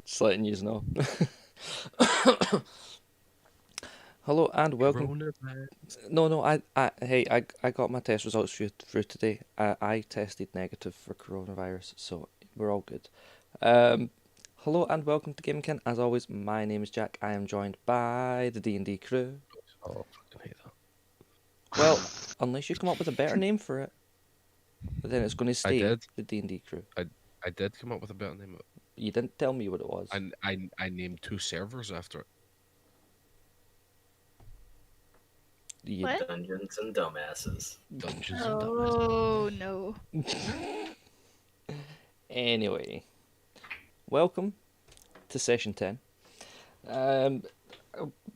Just letting you know. Hello and welcome. Coronavirus. No, hey, I got my test results through today. I tested negative for coronavirus, so we're all good. Um, Hello and welcome to Gamekin. As always, my name is Jack. I am joined by the D&D crew. Oh, fucking hate that. Well, unless you come up with a better name for it, then it's going to I stay did. the D&D crew. I did come up with a better name. You didn't tell me what it was. I named two servers after it. You What? Dungeons and Dumbasses. Dungeons and Dumbasses. Oh no. Anyway, welcome to session 10. A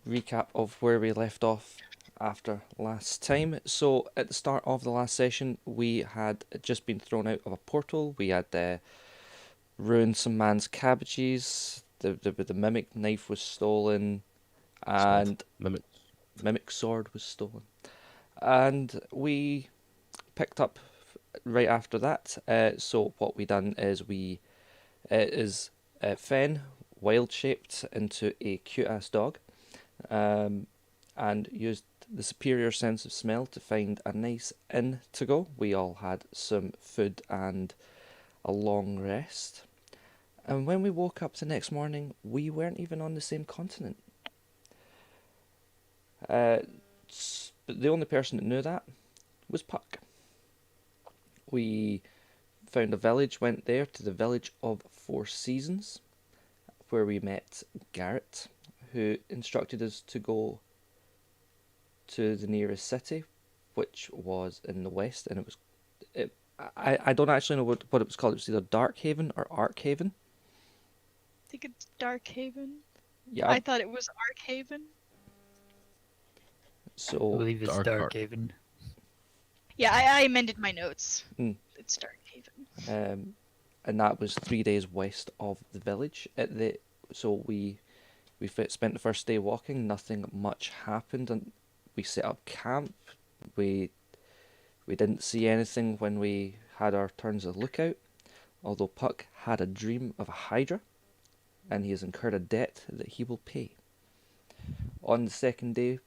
recap of where we left off after last time. So, at the start of the last session, we had just been thrown out of a portal. We had ruined some man's cabbages. The mimic knife was stolen, and mimic sword was stolen. And we picked up right after that. So what we done is Fen wild shaped into a cute ass dog, and used the superior sense of smell to find a nice inn to go. We all had some food and a long rest. And when we woke up the next morning, we weren't even on the same continent. But the only person that knew that was Puck. We found a village, went there to the village of Four Seasons, where we met Garrett, who instructed us to go to the nearest city, which was in the west, and I don't actually know what it was called. It was either Darkhaven or Arkhaven. I think it's Darkhaven. Yeah. I thought it was Arkhaven. I So believe it's Dark Darkhaven. Yeah, I amended my notes. Hmm. It's Darkhaven. and that was 3 days west of the village. So we spent the first day walking. Nothing much happened, and we set up camp. We didn't see anything when we had our turns of lookout, although Puck had a dream of a Hydra, and he has incurred a debt that he will pay. On the second day,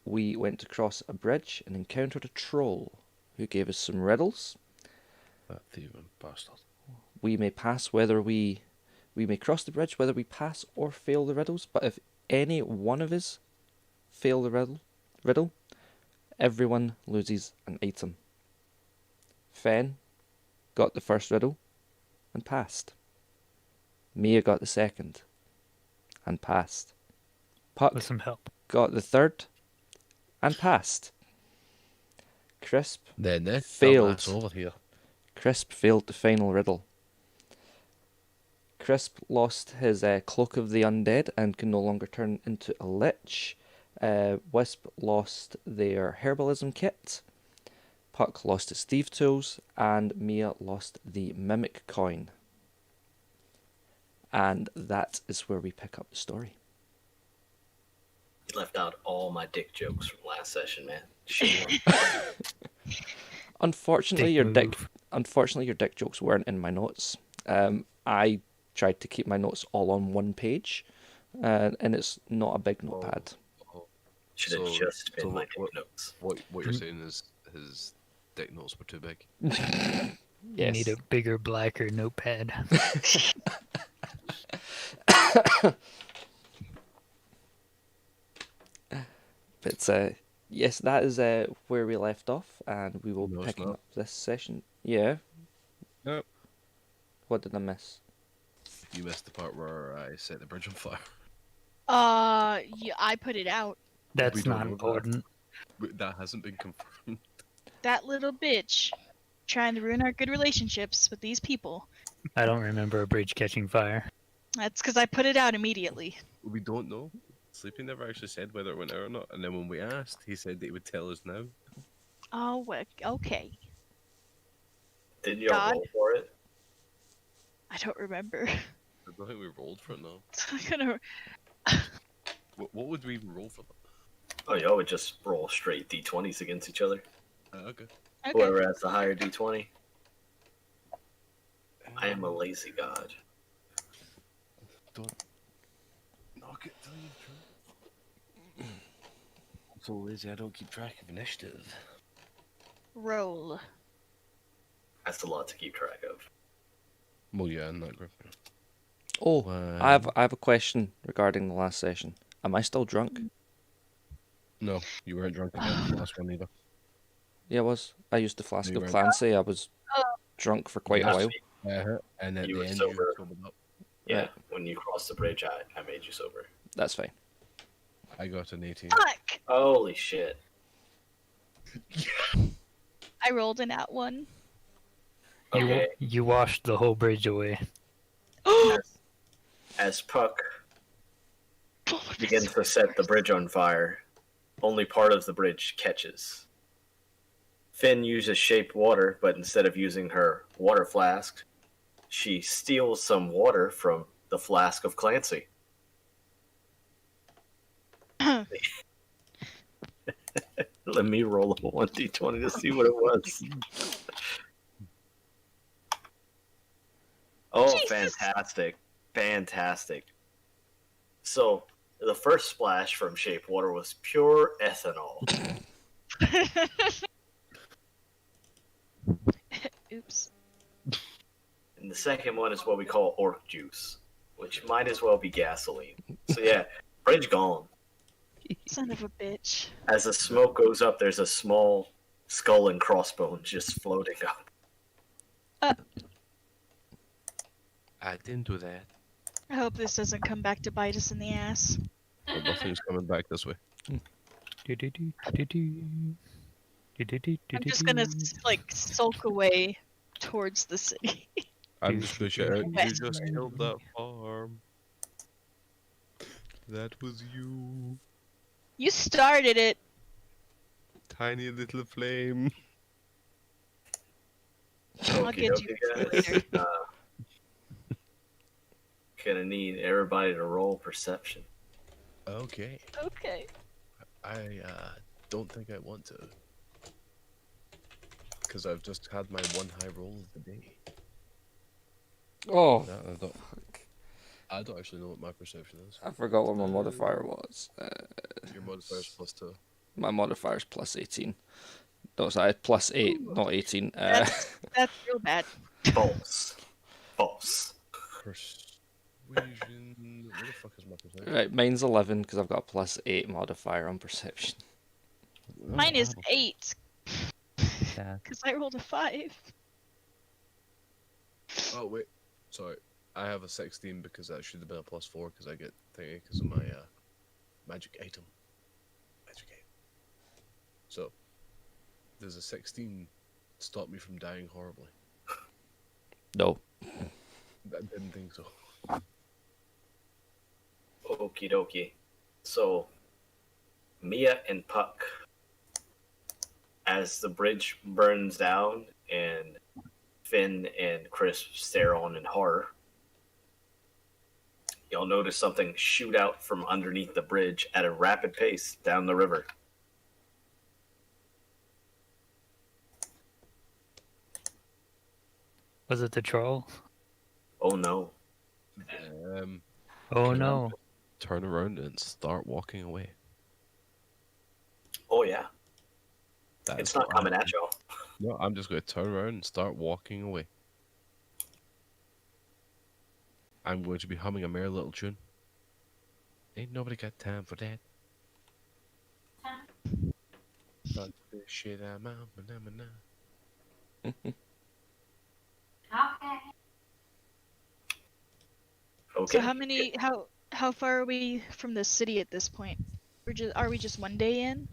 we went to cross a bridge and encountered a troll who gave us some riddles. That thieving bastard. We may pass whether we may cross the bridge whether we pass or fail the riddles, but if any one of us fail the riddle, everyone loses an item. Fen got the first riddle and passed. Mia got the second and passed. Puck With some help. got the third and passed. Crisp Then failed. dumbass over here. Crisp failed the final riddle. Crisp lost his Cloak of the Undead and can no longer turn into a lich. Wisp lost their herbalism kit. Puck lost his thief tools, and Mia lost the mimic coin. And that is where we pick up the story. You left out all my dick jokes from last session, man. Shame. Unfortunately, Dick your dick jokes weren't in my notes. I tried to keep my notes all on one page, and it's not a big notepad. Should have just been my dick notes. What you're saying is his dick notes were too big. You Yes. need a bigger, blacker notepad. But yes, that is where we left off, and we will No, it's pick not. up this session. Yeah. Nope. What did I miss? You missed the part where I set the bridge on fire. Yeah, I put it out. We That's don't not know that. important. That hasn't been confirmed. That little bitch trying to ruin our good relationships with these people. I don't remember a bridge catching fire. That's because I put it out immediately. We don't know. Sleepy never actually said whether it went out or not, and then when we asked, he said that he would tell us now. Oh, okay. Didn't you God. roll for it? I don't remember. I don't think we rolled for it now. I'm gonna. What would we even roll for that? Oh, y'all would just roll straight d20s against each other. Okay. Okay. Whoever has the higher d20. I am a lazy god. don't knock it till you try. I'm so lazy I don't keep track of initiative. Roll. That's a lot to keep track of. Well, yeah, in that group. Oh, One. I have a question regarding the last session. Am I still drunk? No, you weren't drunk again. The last one either. Yeah, I was. I used the flask You of weren't. Clancy. I was drunk for quite a Last while. week, And at You the were end, sober. you sobered up. yeah, Right. when you crossed the bridge, I made you sober. That's fine. I got an 18. Fuck! Holy shit. I rolled an at one. Okay, You washed the whole bridge away. as Puck begins to set the bridge on fire, only part of the bridge catches. Finn uses shaped water, but instead of using her water flask, she steals some water from the flask of Clancy. Let me roll a 1d20 to see what it was. Oh, Jesus. fantastic. Fantastic. So, the first splash from shaped water was pure ethanol. Oops. And the second one is what we call orc juice, which might as well be gasoline. So yeah, bridge gone. Son of a bitch. As the smoke goes up, there's a small skull and crossbones just floating up. I didn't do that. I hope this doesn't come back to bite us in the ass. But nothing's coming back this way. I'm just gonna like sulk away towards the city. I'm just gonna shout out, you Okay. just killed that farm. That was you. You started it. Tiny little flame. I'll get Okie you dokie, guys. later. Gonna need everybody to roll perception. Okay. Okay. I don't think I want to. Because I've just had my one high roll of the day. Oh, No, I don't actually know what my perception is. I forgot what my modifier was. Your modifier's +2. My modifier's plus 18. No, sorry, plus 8, not 18. That's real bad. False. False. Persuasion. Where the fuck is my perception? Right, mine's 11 because I've got a plus 8 modifier on perception. Mine is 8 Yeah. because I rolled a 5. Oh wait, sorry. I have a 16 because that should have been a +4 because I get thingy because of my magic item. Magic item. So, does a 16 stop me from dying horribly? No. I didn't think so. Okie dokie. So, Mia and Puck, as the bridge burns down and Finn and Chris stare on in horror, y'all notice something shoot out from underneath the bridge at a rapid pace down the river. Was it the troll? Oh no. Oh Can I no. turn around and start walking away. Oh yeah. That It's is not what coming I'm at y'all. No, I'm just going to turn around and start walking away. I'm going to be humming a merry little tune. Ain't nobody got time for that. Fuck this shit, I'm out, na-na-na. Okay. So how far are we from the city at this point? Are we just one day in?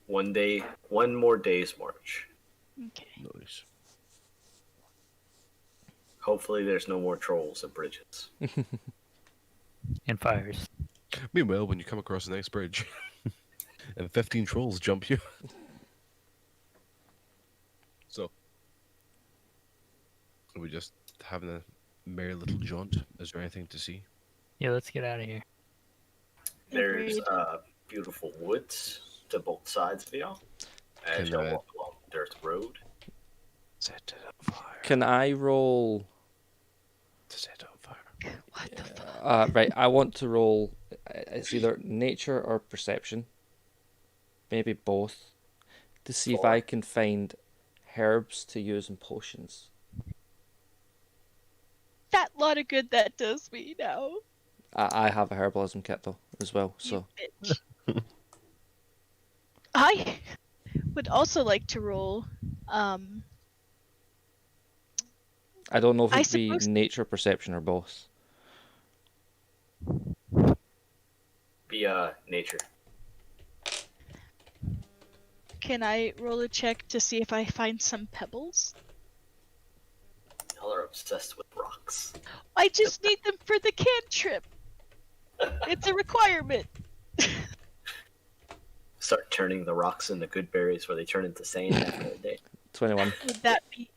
One more day's march. Okay. Nice. Hopefully there's no more trolls and bridges. And fires. Meanwhile, when you come across an ice bridge and 15 trolls jump you. So, are we just having a merry little jaunt? Is there anything to see? Yeah, let's get out of here. There's Agreed. beautiful woods to both sides of y'all as Can y'all I- walk along the dirt road. Set it on fire. Can I roll? Set it on fire. What the fuck? Right, I want to roll. It's either nature or perception, maybe both, to see if I Four. can find herbs to use in potions. That lot of good that does me now. I have a herbalism kit though as well, You so bitch. I would also like to roll. I don't know if I it'd be suppose. nature, perception, or both. Be nature. Can I roll a check to see if I find some pebbles? Y'all are obsessed with rocks. I just need them for the cantrip. It's a requirement. Start turning the rocks into good berries where they turn into sand after a day. 21. Would that be?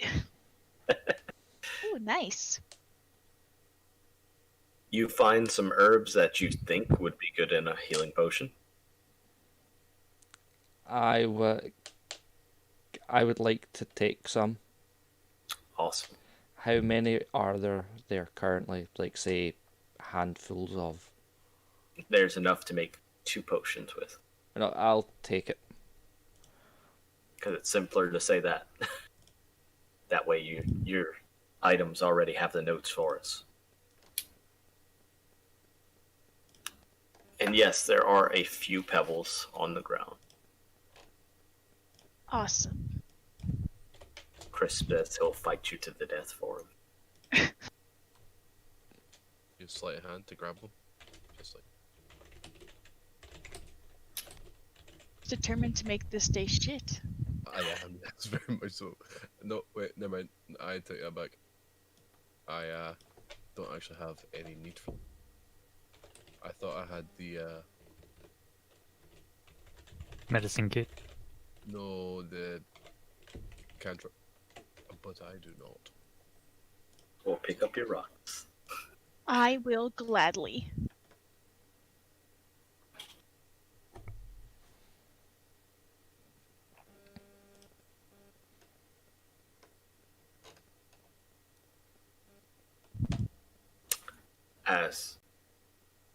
Oh, nice. You find some herbs that you think would be good in a healing potion. I would like to take some. Awesome. How many are there currently? Like, say, handfuls of. There's enough to make 2 potions with. No, I'll take it. Because it's simpler to say that. That way your items already have the notes for us. And yes, there are a few pebbles on the ground. Awesome. Chris says he'll fight you to the death for them. Use sleight of hand to grab them. Just like Determined to make this day shit. I am. That's very much so. No, wait, never mind. I take that back. I don't actually have any need for them. I thought I had the Medicine kit. no, the cantrip, but I do not. We'll pick up your rocks. I will gladly. As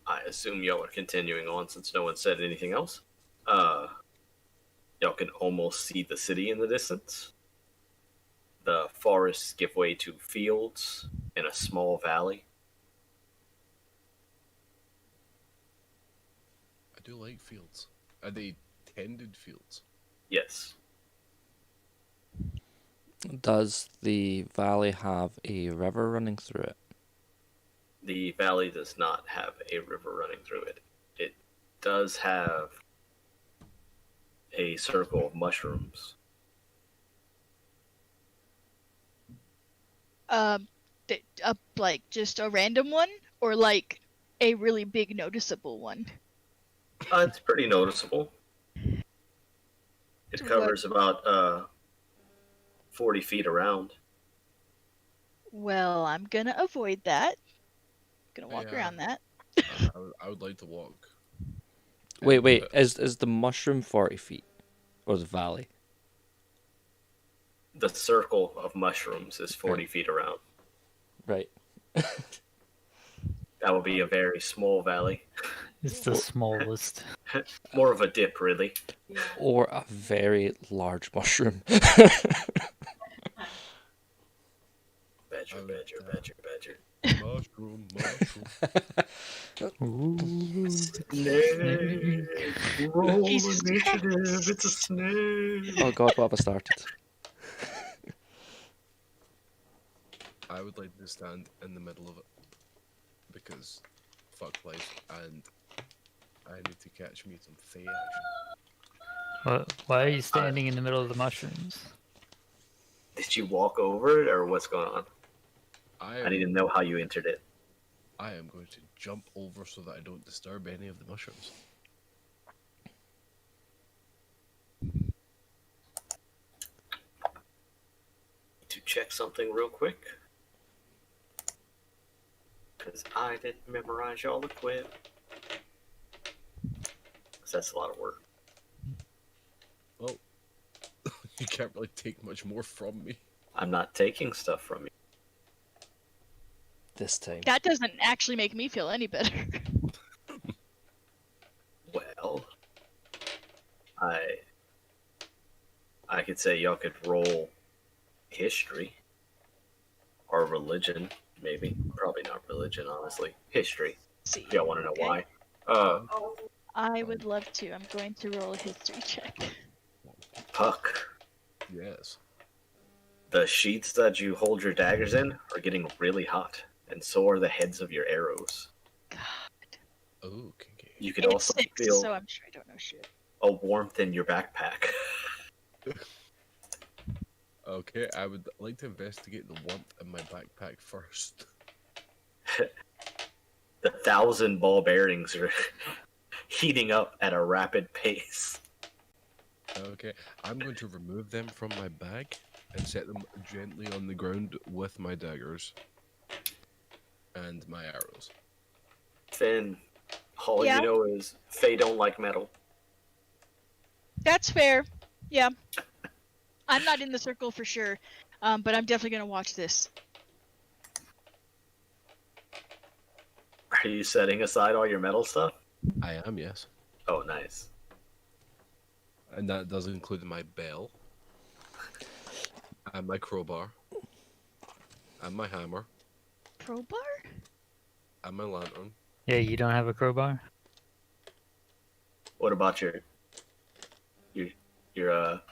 I assume y'all are continuing on since no one said anything else. Y'all can almost see the city in the distance. The forests give way to fields and a small valley. I do like fields. Are they tended fields? Yes. Does the valley have a river running through it? The valley does not have a river running through it. It does have a circle of mushrooms. Like just a random one, or like a really big noticeable one. It's pretty noticeable. It covers about 40 feet around. Well, I'm gonna avoid that. Gonna walk Yeah. around that. I would like to walk. Wait. Is the mushroom 40 feet? Or the valley? The circle of mushrooms is 40 feet around. Right. That would be a very small valley. It's the smallest. More of a dip, really. Or a very large mushroom. Badger, badger, badger, badger. Mushroom, mushroom. Ooh. Snake! Roll Jesus initiative, Christ. it's a snake! Oh god, what have I started? I would like to stand in the middle of it because fuck life, and I need to catch me some fey action. Why are you standing in the middle of the mushrooms? Did you walk over it, or what's going on? I I need to am, know how you entered it. I am going to jump over so that I don't disturb any of the mushrooms. To check something real quick. Because I didn't memorize y'all equip. Because that's a lot of work. Well, you can't really take much more from me. I'm not taking stuff from you. this time. That doesn't actually make me feel any better. Well, I could say y'all could roll history or religion, maybe. Probably not religion, honestly. History. See, Y'all want to know okay. why? I would love to. I'm going to roll a history check. Puck. Yes. The sheaths that you hold your daggers in are getting really hot, and so are the heads of your arrows. Oh, kinky. You could And also it's 6, feel so I'm sure I don't know shit. a warmth in your backpack. Okay, I would like to investigate the warmth in my backpack first. The 1,000 ball bearings are heating up at a rapid pace. Okay, I'm going to remove them from my bag and set them gently on the ground with my daggers and my arrows. Finn, all Yeah? you know is Faye don't like metal. That's fair. Yeah. I'm not in the circle for sure, but I'm definitely going to watch this. Are you setting aside all your metal stuff? I am, yes. Oh, nice. And that does include my bell, and my crowbar, and my hammer, Crowbar? and my lantern. Yeah, you don't have a crowbar? What about your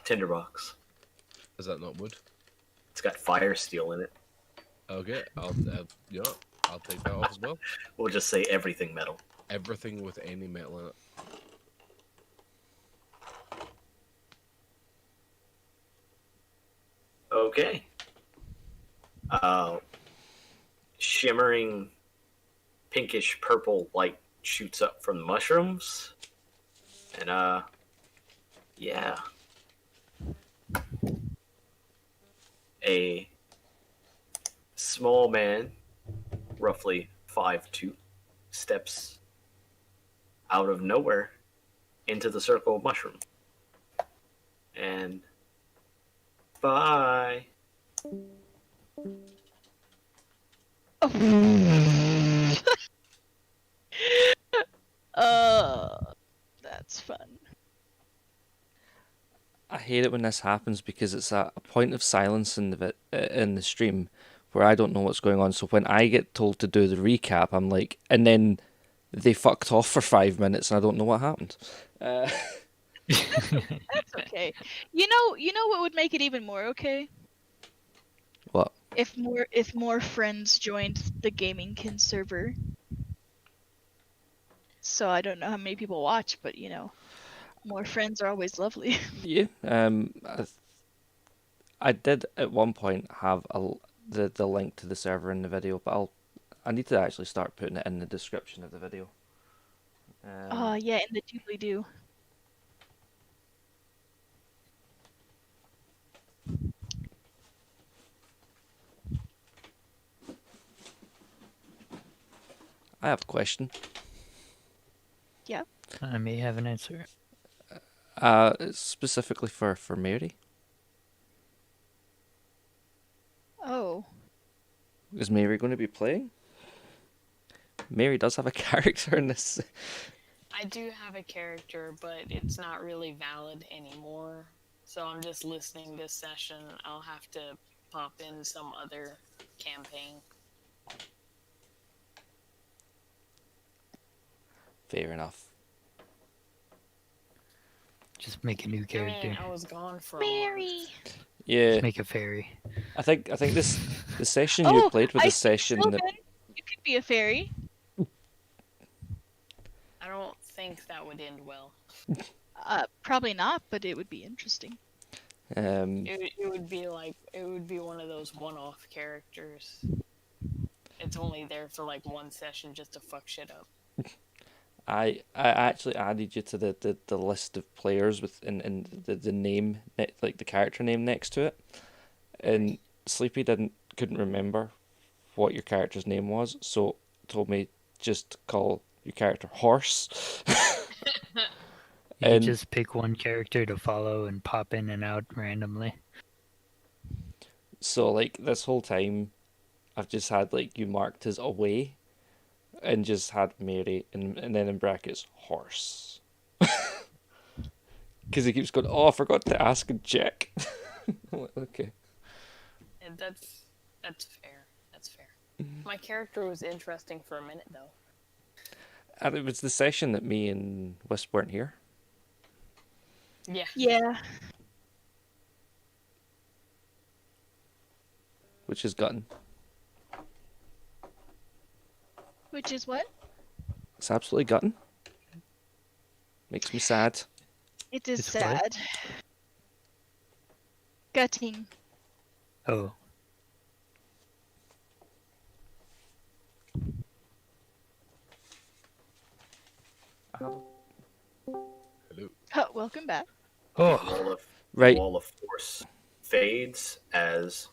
tinderbox? Is that not wood? It's got fire steel in it. Okay, I'll take that off as well. We'll just say everything metal. Everything with any metal in it. Okay. Shimmering pinkish purple light shoots up from the mushrooms. And yeah. A small man, roughly 5'2", steps out of nowhere into the circle of mushroom. And bye. That's fun. I hate it when this happens because it's a point of silence in the stream where I don't know what's going on. So when I get told to do the recap, I'm like, and then they fucked off for 5 minutes and I don't know what happened. That's okay. You know what would make it even more okay? What? If more friends joined the Gaming Kin server. So I don't know how many people watch, but more friends are always lovely. Yeah. I did at one point have the link to the server in the video, but I need to actually start putting it in the description of the video. Yeah, in the doobly doo. I have a question. Yeah. I may have an answer. It's specifically for Mary. Oh. Is Mary going to be playing? Mary does have a character in this. I do have a character, but it's not really valid anymore. So I'm just listening this session. I'll have to pop in some other campaign. Fair enough. Just make a new character. I was gone for Mary. a month. Yeah, Just make a fairy. I think the session you played with I the session that Sylvan, you could be a fairy. I don't think that would end well. Probably not, but it would be interesting. It would be one of those one-off characters. It's only there for like one session just to fuck shit up. I actually added you to the list of players with in the name, like the character name next to it, and Sleepy couldn't remember what your character's name was, so told me just call your character Horse. You And- just pick one character to follow and pop in and out randomly. So like this whole time, I've just had like you marked as away, and just had Mary, and then in brackets horse. Because he keeps going, oh, I forgot to ask and check. I'm like, okay. And that's fair. That's fair. My character was interesting for a minute though. And it was the session that me and Wisp weren't here, Yeah. Yeah. which is gutting. Which is what? It's absolutely gutting. Makes me sad. It is It's what? sad. Gutting. Oh, Hello. Oh, welcome back. oh, Wall of, Right. Wall of Force fades, as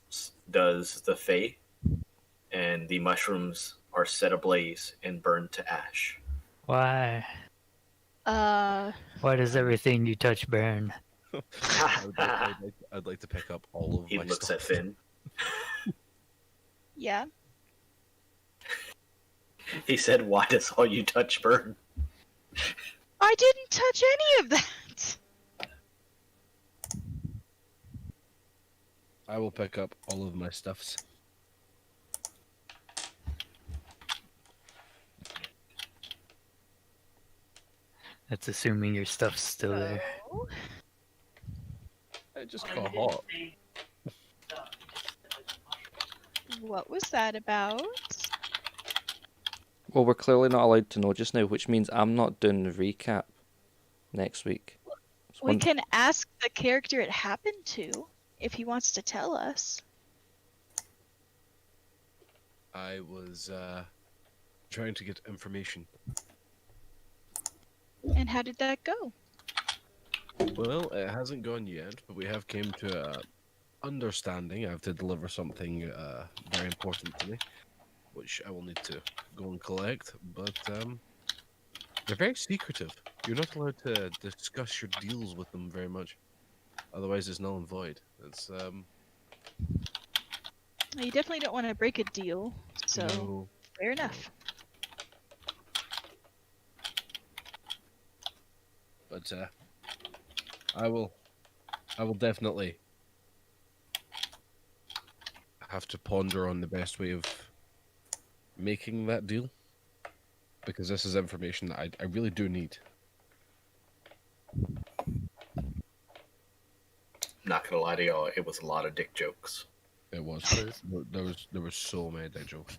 does the Fae, and the mushrooms are set ablaze and burned to ash. why? Why does everything you touch burn? I'd like to pick up all of He my looks stuff. at Finn. Yeah. He said, "Why does all you touch burn?" I didn't touch any of that. I will pick up all of my stuffs. That's assuming your stuff's still there. Oh. It just got hot. What was that about? Well, we're clearly not allowed to know just now, which means I'm not doing the recap next week. It's We one- can ask the character it happened to if he wants to tell us. I was trying to get information. And how did that go? Well, it hasn't gone yet, but we have came to a understanding. I have to deliver something very important to me, which I will need to go and collect. But they're very secretive. You're not allowed to discuss your deals with them very much. Otherwise, it's null and void. It's You definitely don't want to break a deal, so no. fair enough. But I will definitely have to ponder on the best way of making that deal, because this is information that I really do need. Not gonna lie to y'all, it was a lot of dick jokes. It was. There was so many dead jokes.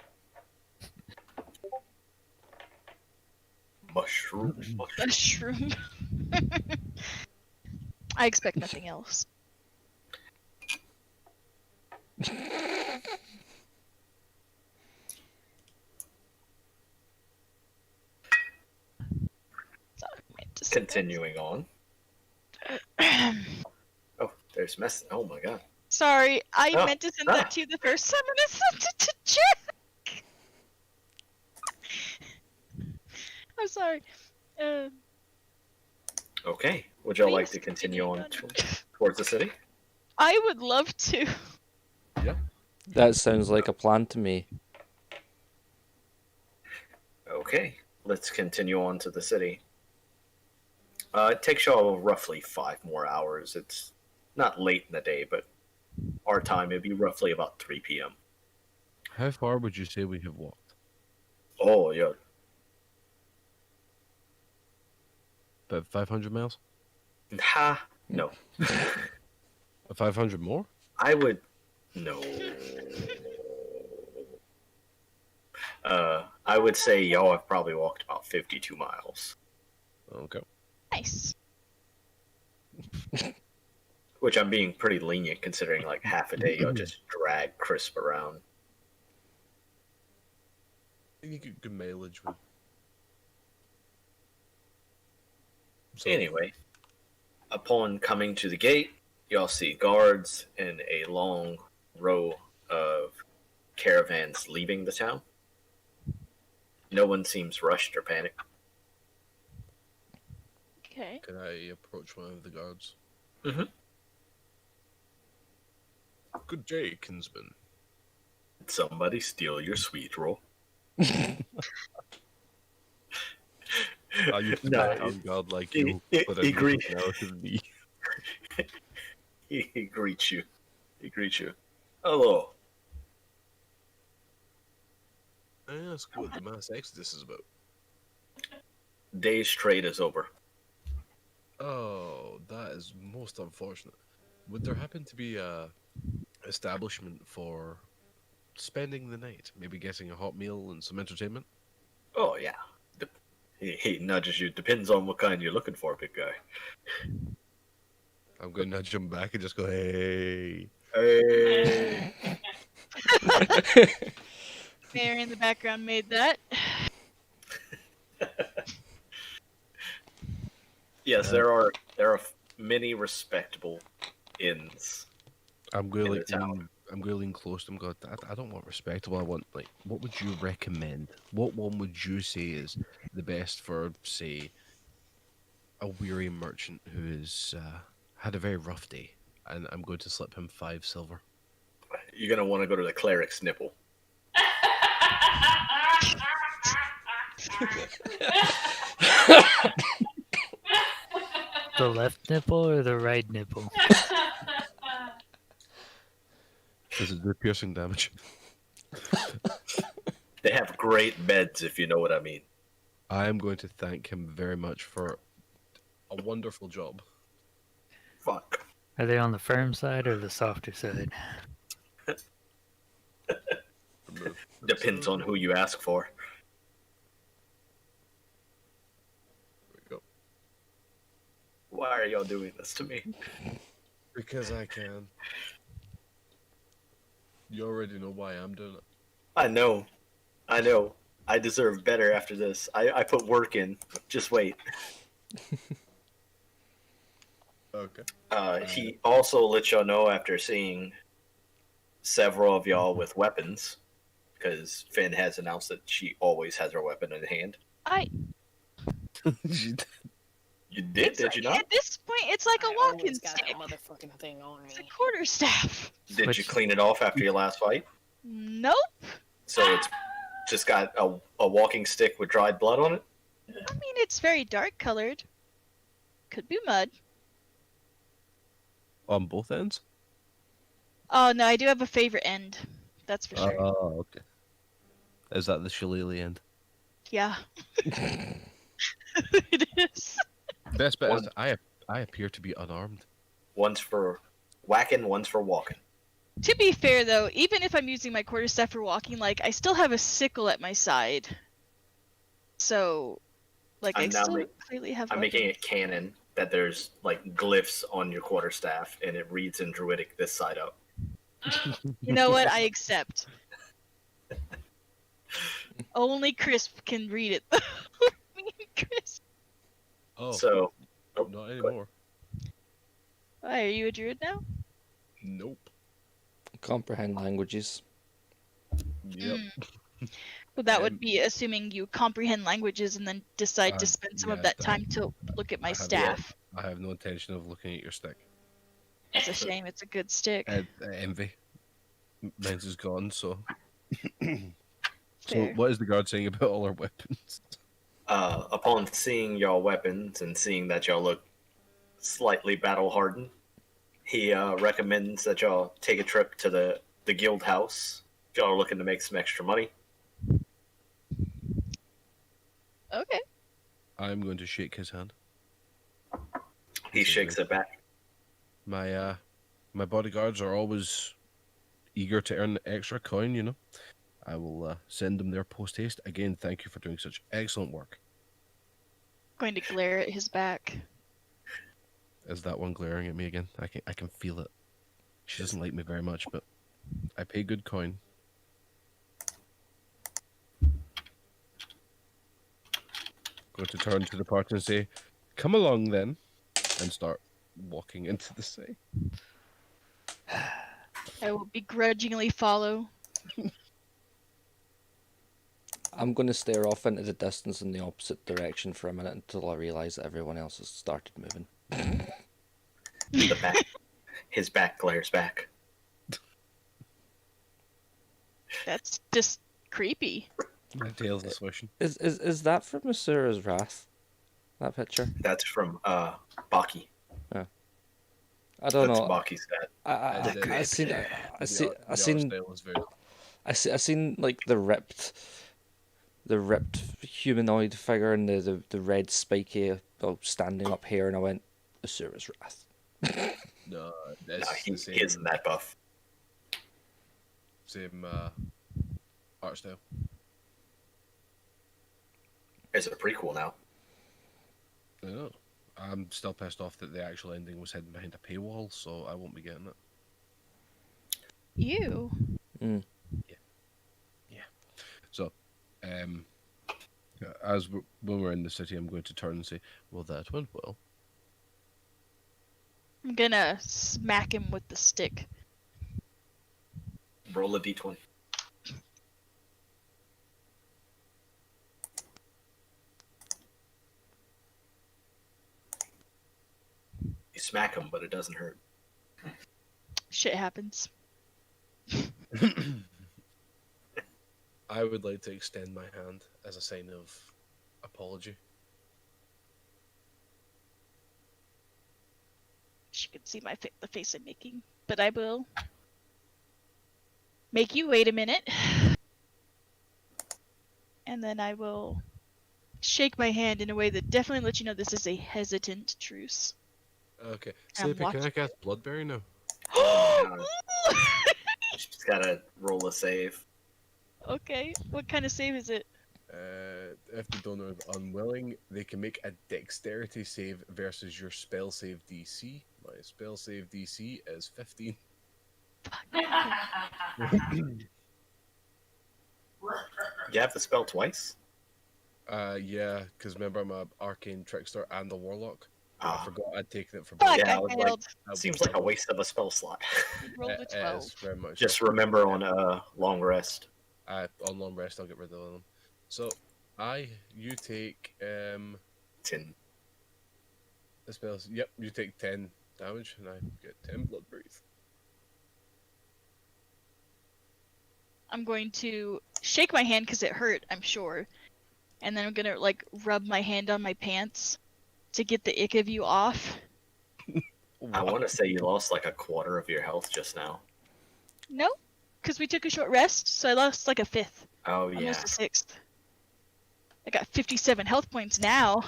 Mushroom. Mushroom. I expect nothing else. Sorry, I meant to say that. Continuing on. Oh, there's mess. Oh my god. Sorry, I Oh, meant to send ah. that to you the first time and I sent it to Jack. I'm sorry. Okay. Would y'all like Please to continue continue on on. towards the city? I would love to. That sounds like a plan to me. Okay. Let's continue on to the city. It takes y'all roughly 5 more hours. It's not late in the day, but our time it'd be roughly about 3 p.m. How far would you say we have walked? Oh, yeah. About 500 miles? Ha. No. 500 more? I would. No. I would say y'all have probably walked about 52 miles. Okay. Nice. Which I'm being pretty lenient considering like half a day y'all just drag Crisp around. I think you get good mileage with. So, Anyway, upon coming to the gate, y'all see guards and a long row of caravans leaving the town. No one seems rushed or panicked. Okay. can I approach one of the guards? Mhm. Good day, kinsman. Did somebody steal your sweet roll? I used to No, be a god like he- you, he- but he I agree- now to me. He greets you. He greets you. Hello. I ask what the mass exodus is about. Day's trade is over. Oh, that is most unfortunate. Would there happen to be a establishment for spending the night? Maybe getting a hot meal and some entertainment? Oh, yeah. He nudges you. Depends on what kind you're looking for, big guy. I'm going to nudge him back and just go, hey. Hey. Mayor in the background made that. Yes, there are many respectable inns. I'm going In like the town. I'm going to lean close to him. God, I don't want respectable. I want like, what would you recommend? What one would you say is the best for, say, a weary merchant who has had a very rough day, and I'm going to slip him 5 silver. You're gonna want to go to the cleric's nipple. The left nipple or the right nipple? Does it do piercing damage? They have great beds, if you know what I mean. I am going to thank him very much for a wonderful job. Fuck. Are they on the firm side or the softer side? Remove. Depends on who you ask for. There we go. Why are y'all doing this to me? Because I can. You already know why I'm doing it. I know. I deserve better after this. I put work in. Just wait. Okay. He also let y'all know after seeing several of y'all with weapons, because Finn has announced that she always has her weapon in hand. You did you not? At this point, it's like a I walking always got stick. that motherfucking thing on It's a me. quarterstaff. Did you clean it off after your last fight? Nope. So it's just got a walking stick with dried blood on it? I mean, it's very dark colored. Could be mud. On both ends? Oh no, I do have a favorite end. That's for sure. Oh, okay. Is that the shillelagh end? Yeah. It is. Best bet is I appear to be unarmed. One's for whacking, one's for walking. To be fair though, even if I'm using my quarterstaff for walking, like I still have a sickle at my side. So, like I I'm now still make- clearly have. I'm making weapons. it canon that there's like glyphs on your quarterstaff and it reads in Druidic this side up. You know what? I accept. Only Crisp can read it. Me and Crisp. Oh, So, oh, not anymore. Why, are you a druid now? Nope. Comprehend languages. Yep. Well, that Um, would be assuming you comprehend languages and then decide to spend some of yeah, that that- time to look at my I have- staff. I have no intention of looking at your stick. It's a shame. It's a good stick. Envy. Mine's is gone, so. So, Fair. what is the guard saying about all our weapons? upon seeing y'all weapons and seeing that y'all look slightly battle hardened, he recommends that y'all take a trip to the guild house if y'all are looking to make some extra money. Okay. I'm going to shake his hand. He shakes it back. My bodyguards are always eager to earn extra coin, you know. I will send them their post haste. Again, thank you for doing such excellent work. Going to glare at his back. Is that one glaring at me again? I can feel it. She doesn't like me very much, but I pay good coin. Going to turn to the party and say, "Come along then," and start walking into the sea. I will begrudgingly follow. I'm going to stare off into the distance in the opposite direction for a minute until I realise that everyone else has started moving. The back, his back glares back. That's just creepy. My tails are swishing. Is that from Asura's Wrath? That picture? That's from Baki. I don't That's know. Baki's dad. I seen The art style is very. I seen like the ripped humanoid figure and the red spiky standing up here, and I went Asura's Wrath. No, No, it's he the same. isn't that buff. Same art style. It's a prequel now. I know. I'm still pissed off that the actual ending was hidden behind a paywall, so I won't be getting it. You. So, as when we're in the city, I'm going to turn and say, "Well, that went well." I'm gonna smack him with the stick. Roll a d20. You smack him, but it doesn't hurt. Shit happens. I would like to extend my hand as a sign of apology. She can see the face I'm making, but I will make you wait a minute, and then I will shake my hand in a way that definitely lets you know this is a hesitant truce. Okay, I'm Sleepy, can I cast Bloodberry now? She's gotta roll a save. Okay, what kind of save is it? If the donor is unwilling, they can make a dexterity save versus your spell save DC. My spell save DC is 15. You have the spell twice? Yeah, because remember I'm a arcane trickster and a warlock. I Ah, forgot I'd taken it for Fuck, Yeah, I I was like- failed. seems like a waste of a spell slot. Rolled a It 12. is very much. Just remember on a long rest. On long rest, I'll get rid of them. So, you take 10. the spells. Yep, you take 10 damage, and I get 10 blood breathe. I'm going to shake my hand because it hurt, I'm sure. And then I'm gonna like rub my hand on my pants to get the ick of you off. I want to say you lost like a quarter of your health just now. No, because we took a short rest, so I lost like a fifth, Oh, yeah. almost a sixth. I got 57 health points now.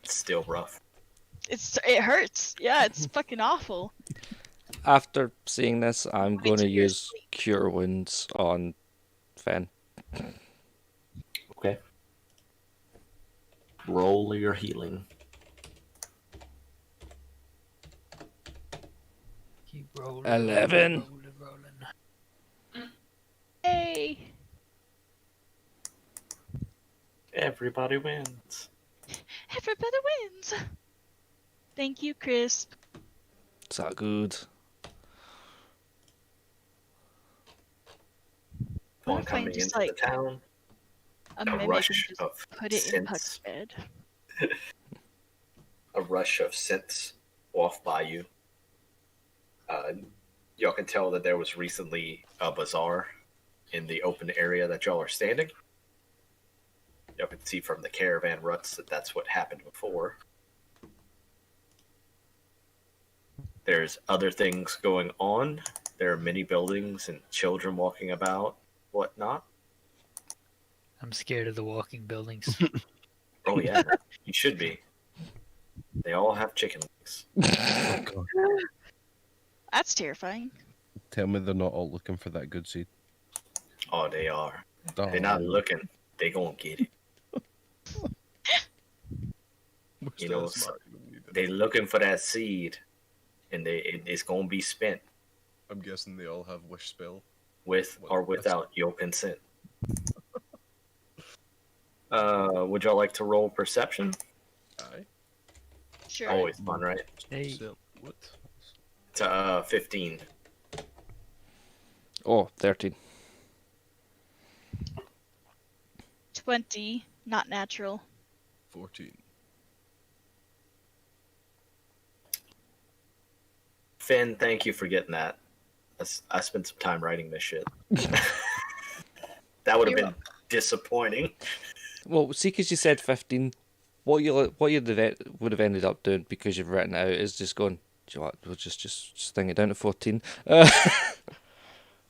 It's still rough. It hurts. Yeah, it's fucking awful. After seeing this, I'm Wait going to till you're use Cure Wounds on Fen. Okay. Roll your healing. Keep rolling. 11. Rolling. Hey, Everybody wins. everybody wins. Thank you, Crisp. Is that good? What Upon if I coming just, into like, the town, A a mimic rush and just of put it in Puck's scents, bed. a rush of scents waft by you. Y'all can tell that there was recently a bazaar in the open area that y'all are standing. Y'all can see from the caravan ruts that that's what happened before. There's other things going on. There are many buildings and children walking about, whatnot. I'm scared of the walking buildings. Oh yeah, you should be. They all have chicken legs. That's terrifying. Tell me they're not all looking for that good seed. Oh, they are. Oh, They're not looking. They gonna get it. we're you still know, smart, you don't need it. They looking for that seed, and it's gonna be spent I'm guessing they all have wish spell. with Well, or that's- without your consent. Would y'all like to roll perception? Aye. Sure. Always fun, right? Hey, So, what? To 15. Oh, 13. 20, not natural. 14. Finn, thank you for getting that. I spent some time writing this shit. That would have You're been disappointing. Well, see, because you said 15, what would have ended up doing because you've written it out is just going, "Do you know what, we'll just thing it down to 14.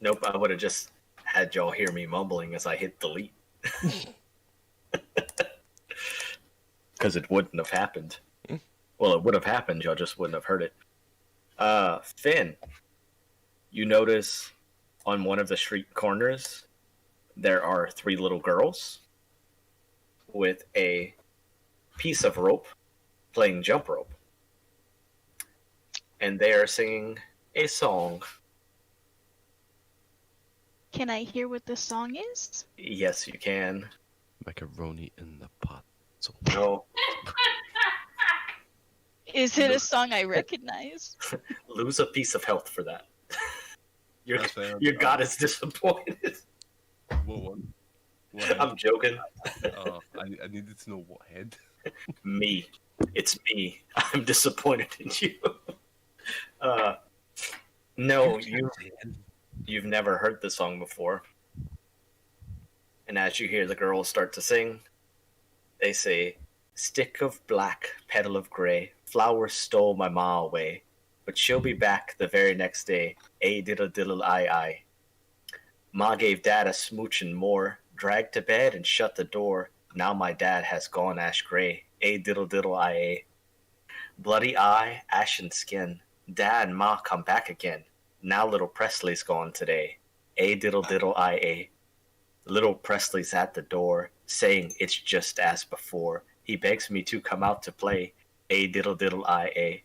Nope, I would have just had y'all hear me mumbling as I hit delete. Because it wouldn't have happened. Well, it would have happened, y'all just wouldn't have heard it. Finn, you notice on one of the street corners, there are 3 little girls with a piece of rope playing jump rope. And they are singing a song. Can I hear what the song is? Yes, you can. Macaroni in the pot. So No, Is it a song I recognize? lose a piece of health for that. Your, That's fair. your god is disappointed. what one? What head? I'm joking. I needed to know what head. Me. It's me. I'm disappointed in you. No, you've never heard the song before. And as you hear the girls start to sing, they say, "Stick of black, petal of gray, flower stole my ma away, but she'll be back the very next day. A diddle diddle I. Ma gave dad a smooch and more, dragged to bed and shut the door. Now my dad has gone ash gray. A diddle diddle I. Bloody eye, ashen skin. Dad and ma come back again. Now little Presley's gone today. A diddle diddle I. Little Presley's at the door, saying it's just as before. He begs me to come out to play. A diddle diddle I.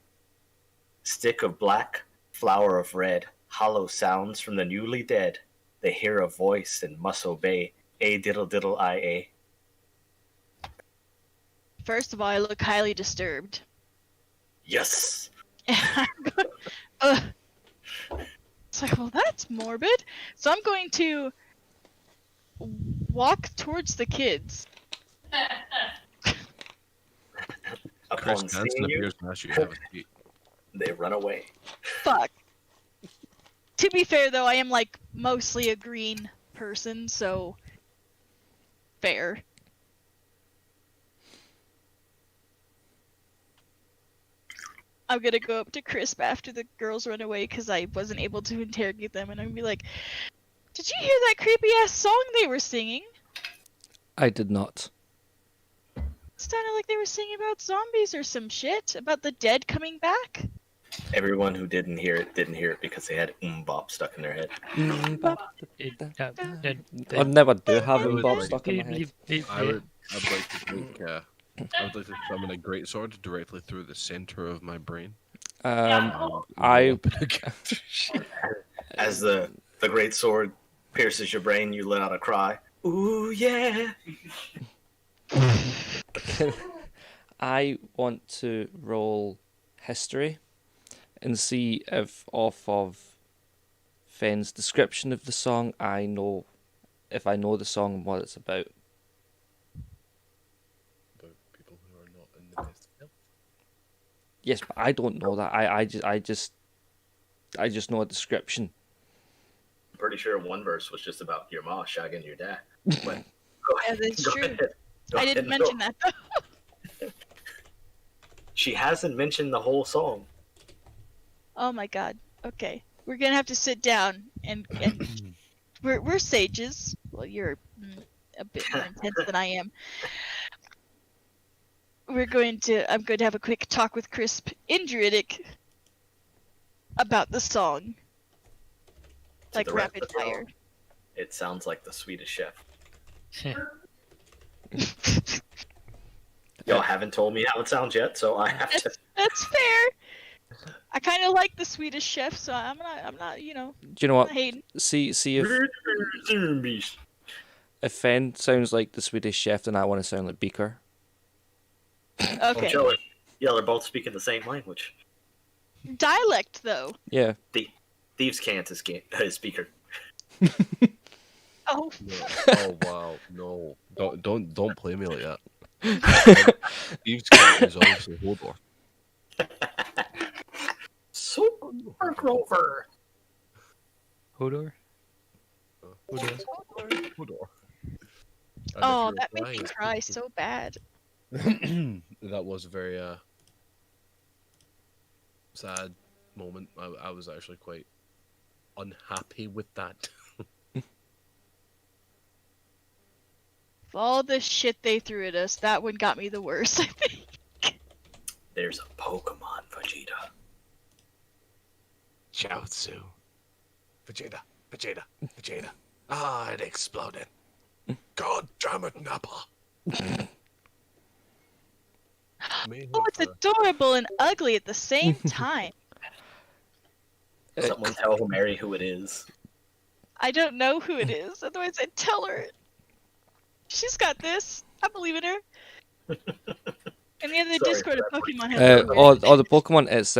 Stick of black, flower of red, hollow sounds from the newly dead. They hear a voice and must obey. A diddle diddle I. First of all, I look highly disturbed. Yes. Ugh. It's like, well, that's morbid. So I'm going to walk towards the kids. Chris Upon Hansen seeing you, appears and asks you to have a seat. they run away. Fuck. To be fair, though, I am like mostly a green person, so fair. I'm gonna go up to Crisp after the girls run away because I wasn't able to interrogate them, and I'm gonna be like, "Did you hear that creepy ass song they were singing? I did not. It sounded like they were singing about zombies or some shit, about the dead coming back." Everyone who didn't hear it because they had bop stuck in their head. I never do have Bob stuck in my head. I'd like to make I would like to summon a great sword directly through the center of my brain. I As the great sword pierces your brain, you let out a cry. Ooh yeah! I want to roll history and see if off of Fenn's description of the song I know the song and what it's about. About people who are not in the best of health. Yes, but I don't know that. I just know a description. I'm pretty sure one verse was just about your mom shagging your dad. But go Yeah, ahead. that's Go true. ahead. Go I ahead didn't and mention go. that though. She hasn't mentioned the whole song. Oh my god. Okay. We're gonna have to sit down and we're sages. Well, you're a bit more intense than I am. I'm going to have a quick talk with Crisp in Druidic about the song. To Like the rest rapid of y'all, fire. It sounds like the Swedish Chef. Y'all haven't told me how it sounds yet, so I have to. That's fair. I kind of like the Swedish Chef, so I'm not, Do you know I'm what? not hating. See if Fenn sounds like the Swedish Chef, then I want to sound like Beaker. Okay. Y'all are both speaking the same language. Dialect though. Yeah. Thieves can't is speaker. Oh. No. Oh wow, no! Don't play me like that. Steve's cat is obviously Hodor. Super Grover. Hodor? Hodor. And if Oh, you that reply, made me it's cry beautiful. so bad. That was a very sad moment. I was actually quite unhappy with that. Of all the shit they threw at us, that one got me the worst, I think. There's a Pokemon Vegeta. Chaozu. Vegeta. Vegeta. Vegeta. Ah, it exploded. God damn it, Nappa. Oh, it's adorable and ugly at the same time. Someone tell Mary who it is. I don't know who it is, otherwise I'd tell her. She's got this. I believe in her. And the other Sorry Discord for of that Pokemon has or the Pokemon, it's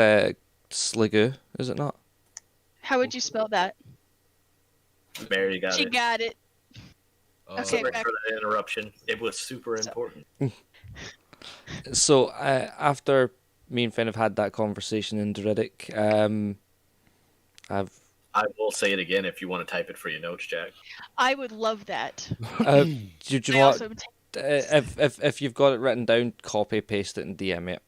Sliggoo, is it not? How would you spell that? Mary got She it. got it. Okay, Sorry back- for that interruption. It was super important. So after me and Finn have had that conversation in Druidic, I will say it again if you want to type it for your notes, Jack. I would love that. do you I know what? also take- If you've got it written down, copy paste it and DM it.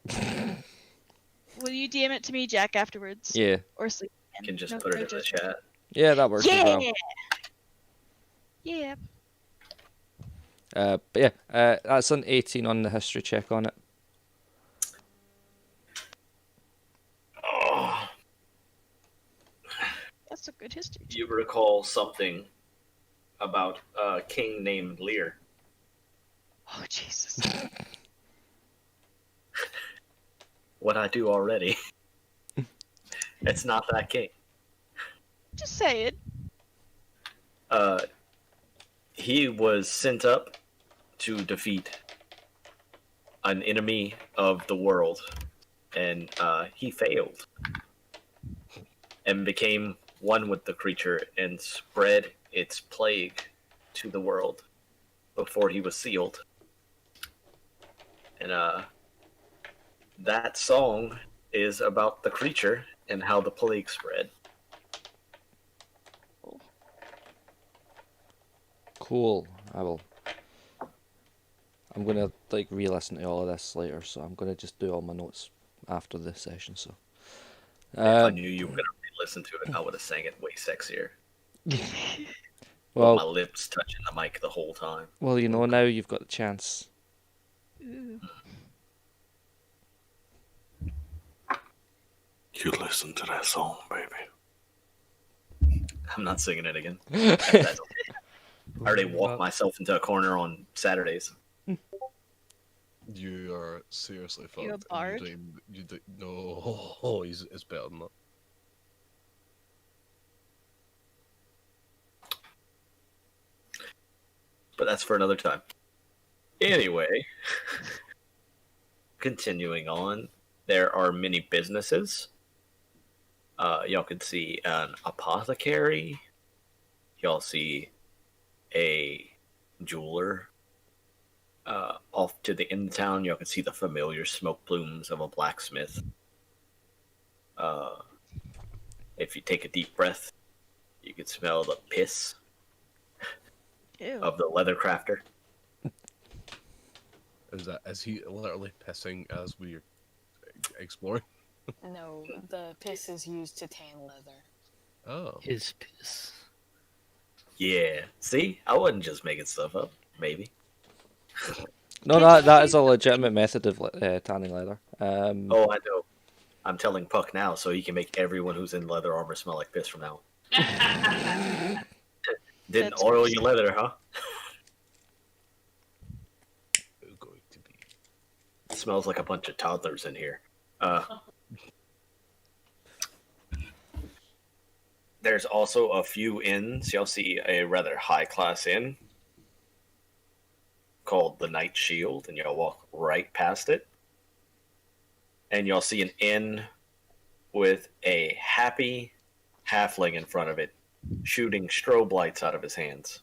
Will you DM it to me, Jack, afterwards? Yeah, Or sleep? You can just put it in the judgment. chat. yeah, that works as well. Yeah. But yeah, that's an 18 on the history check on it. Oh, That's a good history. you recall something about a king named Lear. Oh, Jesus. What I do already. It's not that king. Just say it. He was sent up to defeat an enemy of the world, and he failed and became one with the creature and spread its plague to the world before he was sealed. And that song is about the creature and how the plague spread. Cool. I'm gonna re-listen to all of this later, so I'm gonna just do all my notes after this session. So, If I knew you were gonna listen to it, I would have sang it way sexier. With my well, lips touching the mic the whole time. you know, now you've got the chance. Ooh. You listen to that song, baby. I'm not singing it again. I already walked myself into a corner on Saturdays. You are seriously fucked. You a and bard? You do, no, oh, it's better than that. But that's for another time. Anyway, continuing on, there are many businesses. Y'all can see an apothecary. Y'all see a jeweler. Off to the end of town, y'all can see the familiar smoke plumes of a blacksmith. If you take a deep breath, you can smell the piss Ew. of the leather crafter. Is he literally pissing as we are exploring? No, the piss is used to tan leather. Oh, His piss. Yeah. See? I wasn't just making stuff up. Maybe. No, that is a legitimate method of tanning leather. Oh, I know. I'm telling Puck now so he can make everyone who's in leather armor smell like piss from now on. Didn't That's oil gross. your leather, huh? going to be. It smells like a bunch of toddlers in here. There's also a few inns. You'll see a rather high-class inn called the Night Shield, and you'll walk right past it. And you'll see an inn with a happy halfling in front of it, shooting strobe lights out of his hands.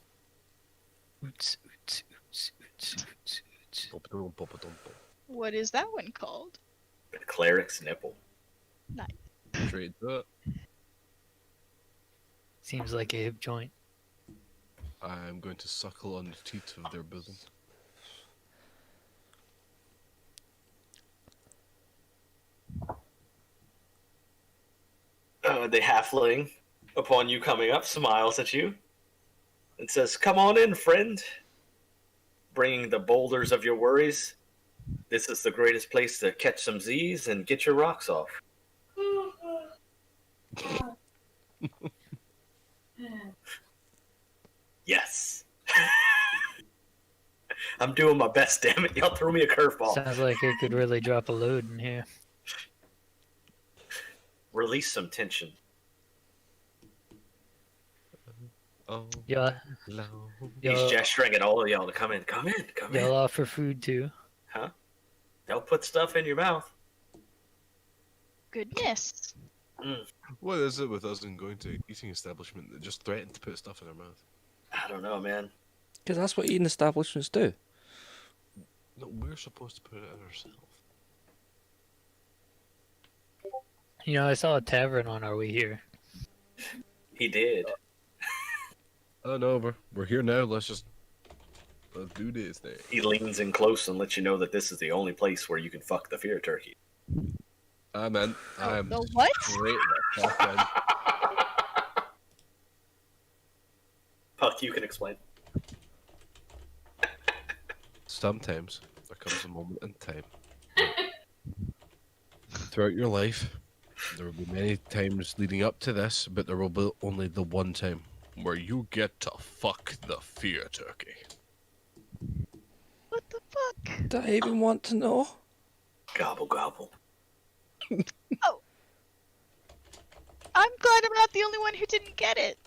Oots, oots, oots, oots, oots, oots. What is that one called? The cleric's nipple. Trade that. Seems like a hip joint. I am going to suckle on the teat of their bosom. The halfling, upon you coming up, smiles at you and says, "Come on in, friend. Bringing the boulders of your worries. This is the greatest place to catch some Z's and get your rocks off." Yes. I'm doing my best, damn it. Y'all threw me a curveball. Sounds like it could really drop a load in here. Release some tension. Oh, Yeah, no. He's y'all, gesturing at all of y'all to come in. Come in. Come y'all in. offer food too. Huh? They'll put stuff in your mouth. Goodness. What is it with us and going to eating establishment that just threaten to put stuff in our mouth? I don't know, man. Because that's what eating establishments do. No, we're supposed to put it in ourselves. You know, I saw a tavern on our way here. He did. Oh no, we're here now. Let's do this thing. He leans in close and lets you know that this is the only place where you can fuck the fear turkey. Man, I'm The what? straight the fuck in. Puck, you can explain. Sometimes there comes a moment in time. Throughout your life, there will be many times leading up to this, but there will be only the one time where you get to fuck the fear turkey. What the fuck? Do I even want to know? Gobble, gobble. I'm glad I'm not the only one who didn't get it.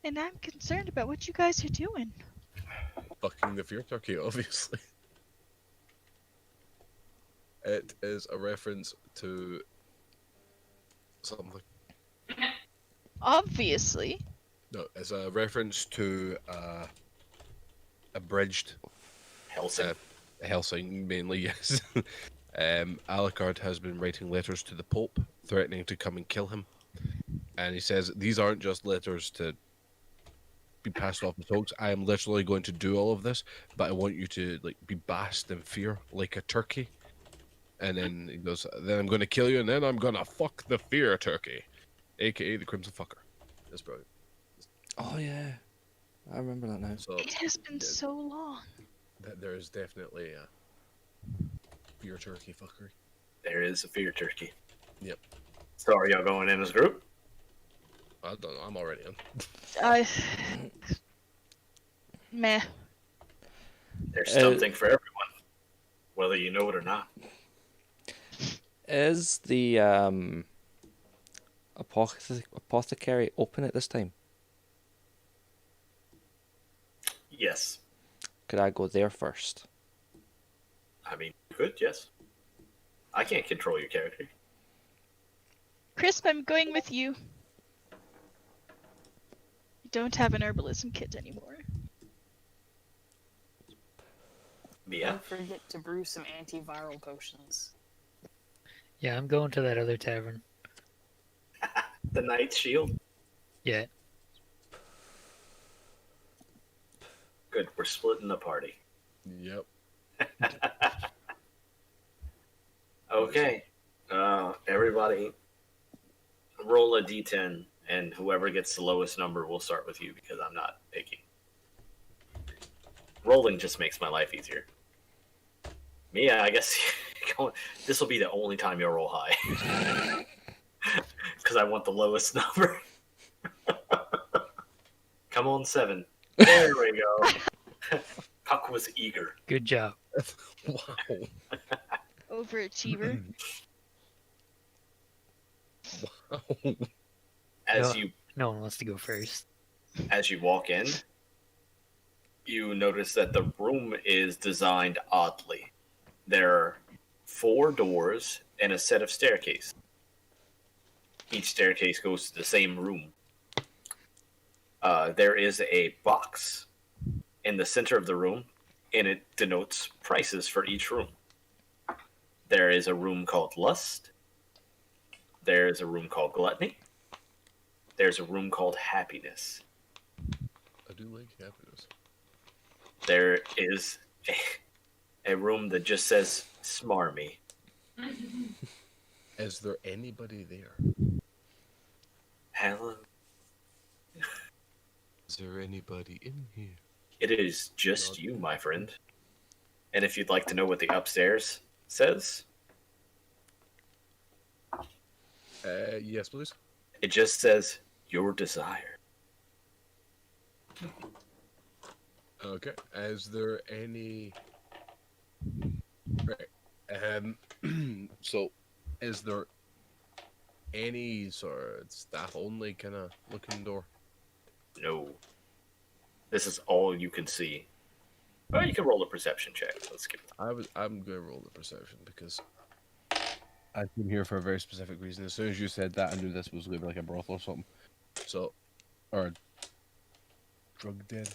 And I'm concerned about what you guys are doing. Fucking the fear turkey, obviously. It is a reference to something. Obviously. No, it's a reference to abridged Helsing. Helsing, mainly, yes. Alucard has been writing letters to the Pope, threatening to come and kill him. And he says, these aren't just letters to be passed off to folks. I am literally going to do all of this, but I want you to be basked in fear like a turkey. And then he goes, then I'm going to kill you, and then I'm going to fuck the fear turkey, aka the Crimson Fucker. That's brilliant. Oh yeah, I remember that now. So It has been yeah, so long. there is definitely a fear turkey fuckery. There is a fear turkey. Yep. So are y'all going in as a group? I don't know. I'm already in. Meh. There's something for everyone, whether you know it or not. Is the apothecary open at this time? Yes. Could I go there first? I mean, you could, yes. I can't control your character. Crisp, I'm going with you. I don't have an herbalism kit anymore. Yeah. Don't forget to brew some antiviral potions. Yeah, I'm going to that other tavern. The Knight's Shield. Yeah. Good, we're splitting the party. Yep. Okay. Everybody roll a d10, and whoever gets the lowest number will start with you because I'm not picking. Rolling just makes my life easier. Mia, I guess this will be the only time you'll roll high. Because I want the lowest number. Come on, 7. There we go. Puck was eager. Good job. Wow. Overachiever. Wow. As Yeah. you No one wants to go first. as you walk in, you notice that the room is designed oddly. There are 4 doors and a set of staircase. Each staircase goes to the same room. There is a box in the center of the room, and it denotes prices for each room. There is a room called Lust. There's a room called Gluttony. There's a room called Happiness. do like happiness. There is a room that just says "Smarmy." Is there anybody there? Helen, Is there anybody in here? it is just you, my friend. And if you'd like to know what the upstairs says, Yes, please. it just says "Your desire." Okay. Is there any? Right. So, is there any sort of staff only kind of looking door? No. This is all you can see. Well, you can roll a perception check. Let's give it. I'm going to roll the perception because I came here for a very specific reason. As soon as you said that, I knew this was going to be like a brothel or something. So, or a drug den.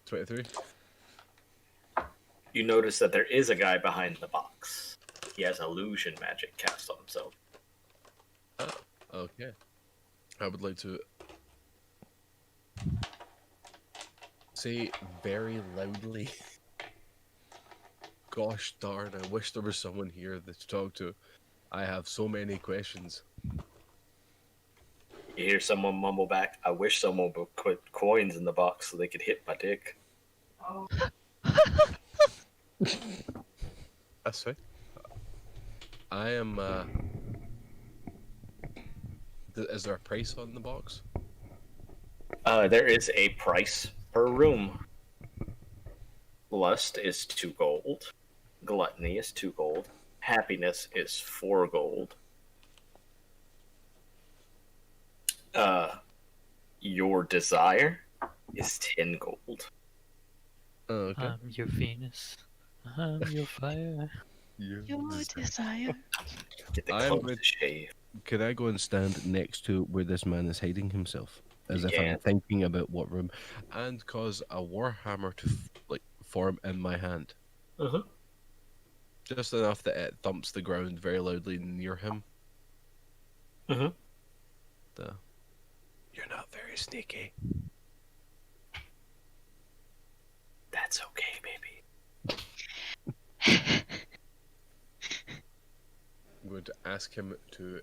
23. You notice that there is a guy behind the box. He has illusion magic cast on himself. Okay. I would like to say very loudly, gosh darn, I wish there was someone here to talk to. I have so many questions. You hear someone mumble back, "I wish someone would put coins in the box so they could hit my dick." That's fine. I am, is there a price on the box? There is a price per room. Lust is 2 gold. Gluttony is 2 gold. Happiness is 4 gold. Your desire is 10 gold. Oh, okay. I'm your Venus. I'm your fire. Your desire. Get the I am clothes with- to shave. Can I go and stand next to where this man is hiding himself? As You if I'm can. thinking about what room. And cause a warhammer to form in my hand. Uh-huh. Just enough that it thumps the ground very loudly near him. Mhm. You're not very sneaky. That's okay, baby. I'm going to ask him to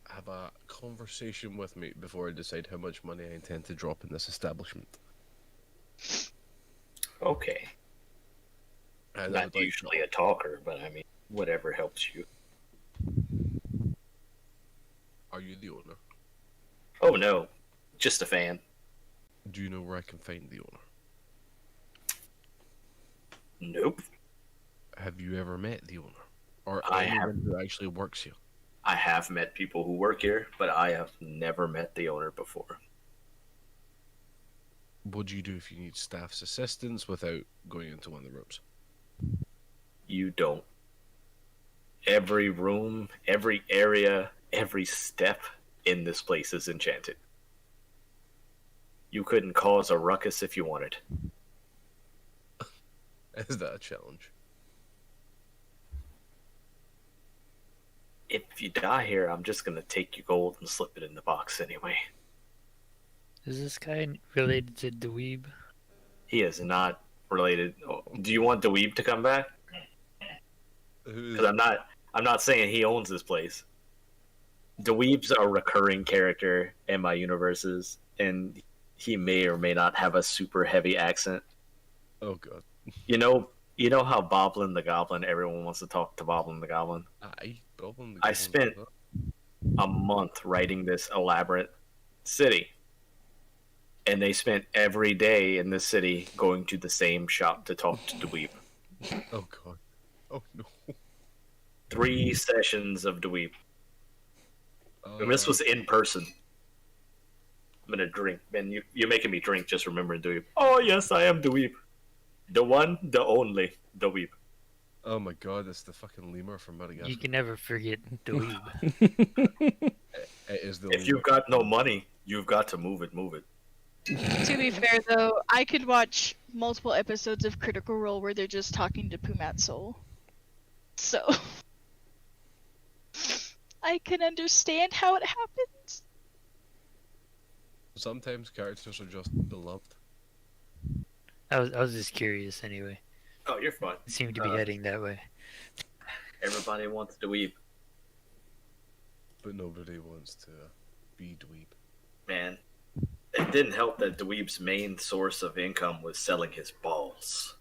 have a conversation with me before I decide how much money I intend to drop in this establishment. Okay. And I Not would like to usually a talker, but I mean, whatever helps you. Are you the owner? Oh no, just a fan. Do you know where I can find the owner? Nope. Have you ever met the owner? Or I anyone who actually works here? I have met people who work here, but I have never met the owner before. What do you do if you need staff's assistance without going into one of the rooms? You don't. Every room, every area, every step in this place is enchanted. You couldn't cause a ruckus if you wanted. Is that a challenge? If you die here, I'm just gonna take your gold and slip it in the box anyway. Is this guy related to Dweeb? He is not related. Oh, do you want Dweeb to come back? Because I'm not saying he owns this place. Dweeb's a recurring character in my universes, and he may or may not have a super heavy accent. Oh god. You know how Boblin the Goblin, everyone wants to talk to Boblin the Goblin? Aye, Goblin. I spent a month writing this elaborate city. And they spent every day in the city going to the same shop to talk to Dweeb. Oh god. Oh no. 3 sessions of Dweeb. And this was in person. I'm gonna drink. Man, you're making me drink just remembering Dweeb. Oh yes, I am Dweeb. The one, the only Dweeb. Oh my god, it's the fucking lemur from Madagascar. You can never forget Dweeb. It is the If you've got no money, you've got to move it, move it. To be fair, though, I could watch multiple episodes of Critical Role where they're just talking to Pumat Soul. So I can understand how it happens. Sometimes characters are just beloved. I was just curious anyway. Oh, you're fine. It seemed to be heading that way. Everybody wants to weep. But nobody wants to be dweeb. Man, it didn't help that Dweeb's main source of income was selling his balls.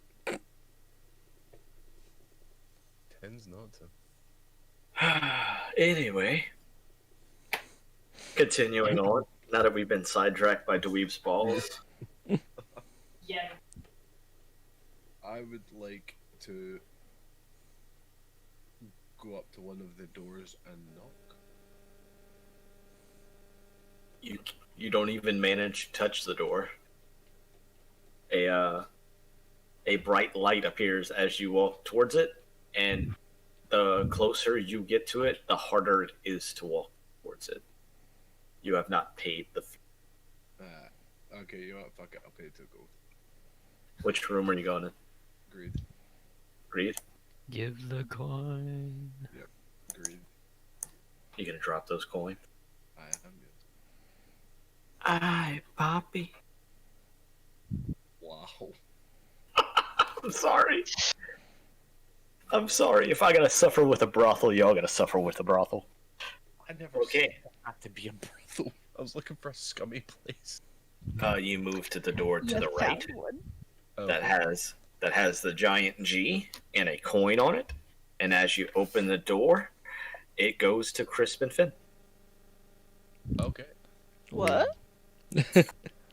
Tends not to. Anyway, continuing on. Now that we've been sidetracked by Dweeb's balls, Yeah. I would like to go up to one of the doors and knock. you don't even manage to touch the door. A bright light appears as you walk towards it, and the closer you get to it, the harder it is to walk towards it. You have not paid the fee. Okay, you know what? Fuck it. I'll pay 2 gold. Which room are you going in? Agreed. Agreed? Give the coin. Agreed. You gonna drop those coins? I am good. Aye, Poppy. Wow. I'm sorry. I'm sorry. If I gotta suffer with a brothel, y'all gotta suffer with a brothel. I never Okay. had to be a brothel. I was looking for a scummy place. You move to the door to You the right. found one. Oh, that has the giant G and a coin on it. And as you open the door, it goes to Crispin Finn. okay. What?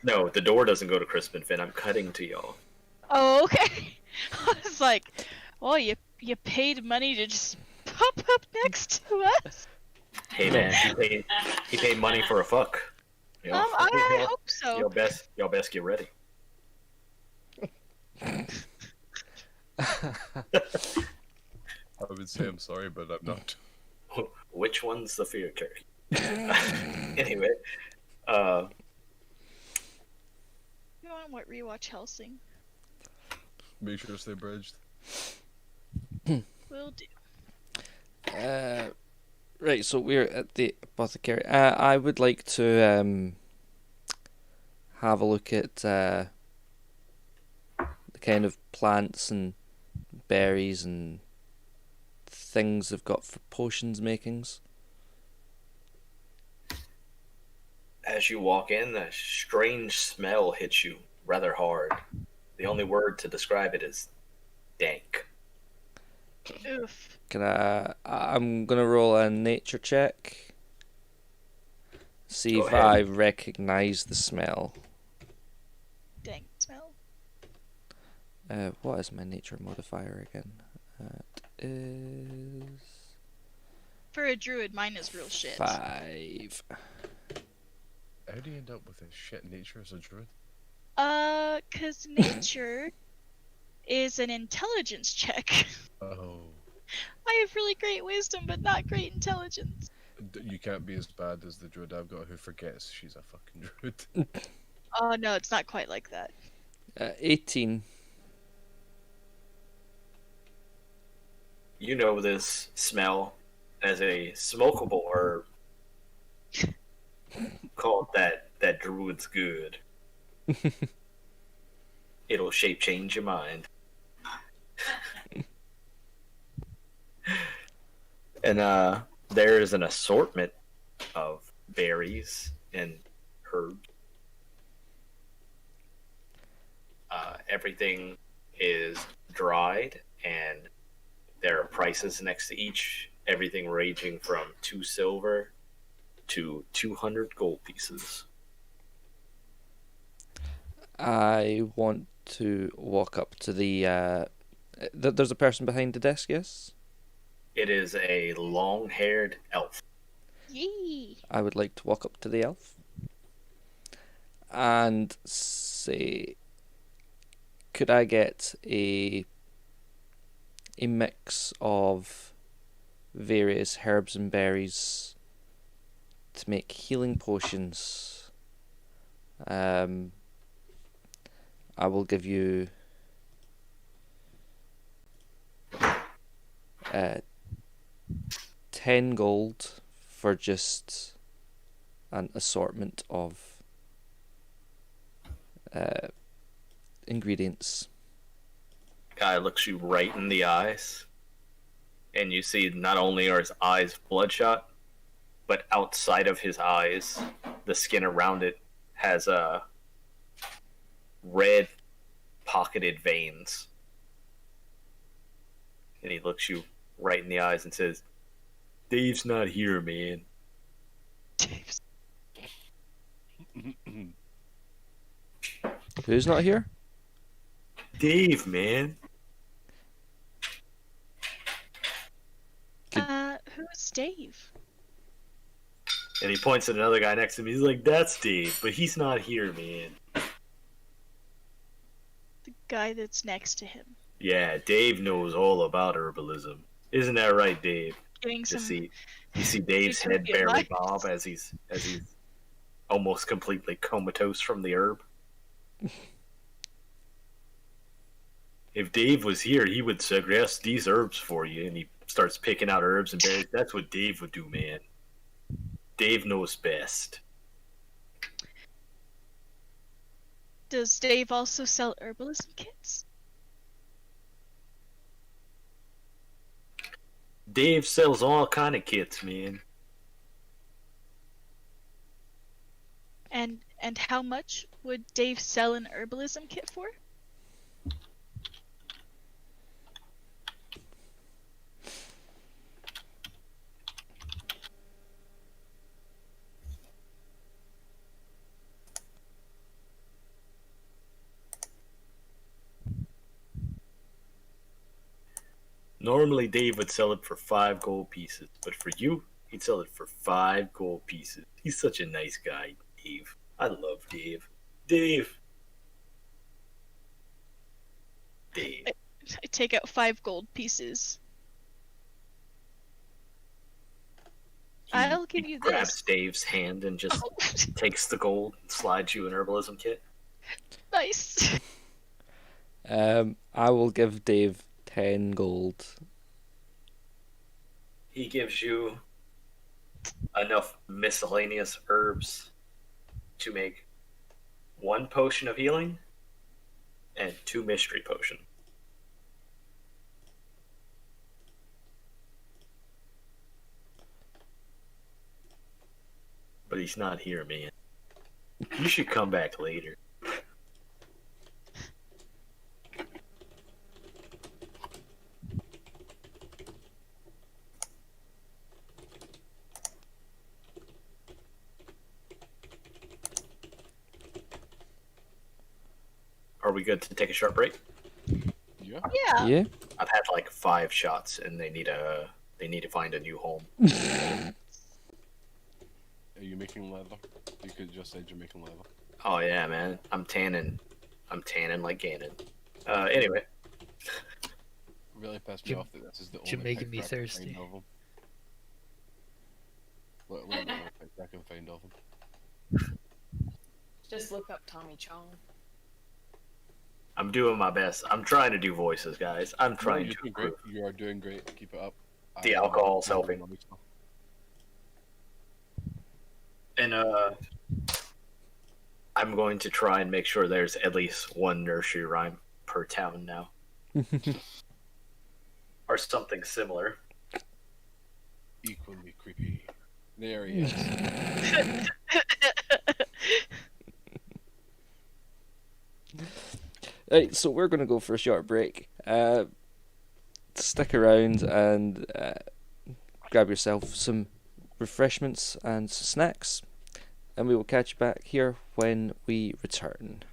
No, the door doesn't go to Crispin Finn. I'm cutting to y'all. Oh, okay. I was like, well, you paid money to just pop up next to us. Hey man, he paid money for a fuck. You know, I hope so. y'all best get ready. I would say I'm sorry, but I'm not. Which one's the fear turkey? Anyway, You want what? Rewatch Helsing. Make sure to stay bridged. Will do. Right, so we're at the apothecary. I would like to have a look at the kind of plants and berries and things they've got for potions makings. as you walk in, a strange smell hits you rather hard. The only word to describe it is dank. Oof. I'm gonna roll a nature check. See Go if ahead. I recognize the smell. Dank smell. What is my nature modifier again? It is For a druid, mine is real shit. 5. How do you end up with a shit nature as a druid? 'Cause nature is an intelligence check. Oh. I have really great wisdom, but not great intelligence. You can't be as bad as the druid I've got who forgets she's a fucking druid. Oh no, it's not quite like that. 18. You know this smell as a smokable herb called that druid's good. It'll shape change your mind. And there is an assortment of berries and herbs. Everything is dried, and there are prices next to each. Everything ranging from 2 silver to 200 gold pieces. I want to walk up to the. There's a person behind the desk, yes? It is a long-haired elf. Yee. I would like to walk up to the elf and say, could I get a mix of various herbs and berries to make healing potions? I will give you 10 gold for just an assortment of ingredients. Guy looks you right in the eyes, and you see not only are his eyes bloodshot, but outside of his eyes, the skin around it has red pocketed veins. And he looks you right in the eyes and says, "Dave's not here, man." Who's not here? Dave, man. Who's Dave? And he points at another guy next to him. He's like, "That's Dave, but he's not here, man." The guy that's next to him. Yeah, Dave knows all about herbalism. Isn't that right, Dave? Getting You some. see Dave's head creepy barely vibes. bob as he's almost completely comatose from the herb. If Dave was here, he would suggest these herbs for you, and he starts picking out herbs and berries. That's what Dave would do, man. Dave knows best. Does Dave also sell herbalism kits? Dave sells all kind of kits, man. And how much would Dave sell an herbalism kit for? Normally, Dave would sell it for 5 gold pieces, but for you, he'd sell it for 5 gold pieces. He's such a nice guy, Dave. I love Dave. Dave. Dave. I take out 5 gold pieces. I'll give you Grabs this. Dave's hand and just takes the gold and slides you an herbalism kit. Nice. I will give Dave 10 gold. He gives you enough miscellaneous herbs to make 1 potion of healing and 2 mystery potion. But he's not here, man. You should come back later. Are we good to take a short break? Yeah. Yeah. Yeah? I've had like 5 shots, and they need to find a new home. Are you making leather? You could just said you're making leather. Oh yeah, man, I'm tanning like Ganon. Anyway, Really pissed me You're- off that this is the you're only making me picture I can thirsty. find of them. Literally the only picture I can find of them. Just look up Tommy Chong. I'm doing my best. I'm trying to do voices, guys. I'm trying you're to doing great. improve. You are doing great. Keep it up. The I- alcohol's I'm helping. loving stuff. And I'm going to try and make sure there's at least 1 nursery rhyme per town now, or something similar. Equally creepy. There he is. Right, so we're going to go for a short break. Stick around and grab yourself some refreshments and snacks, and we will catch you back here when we return.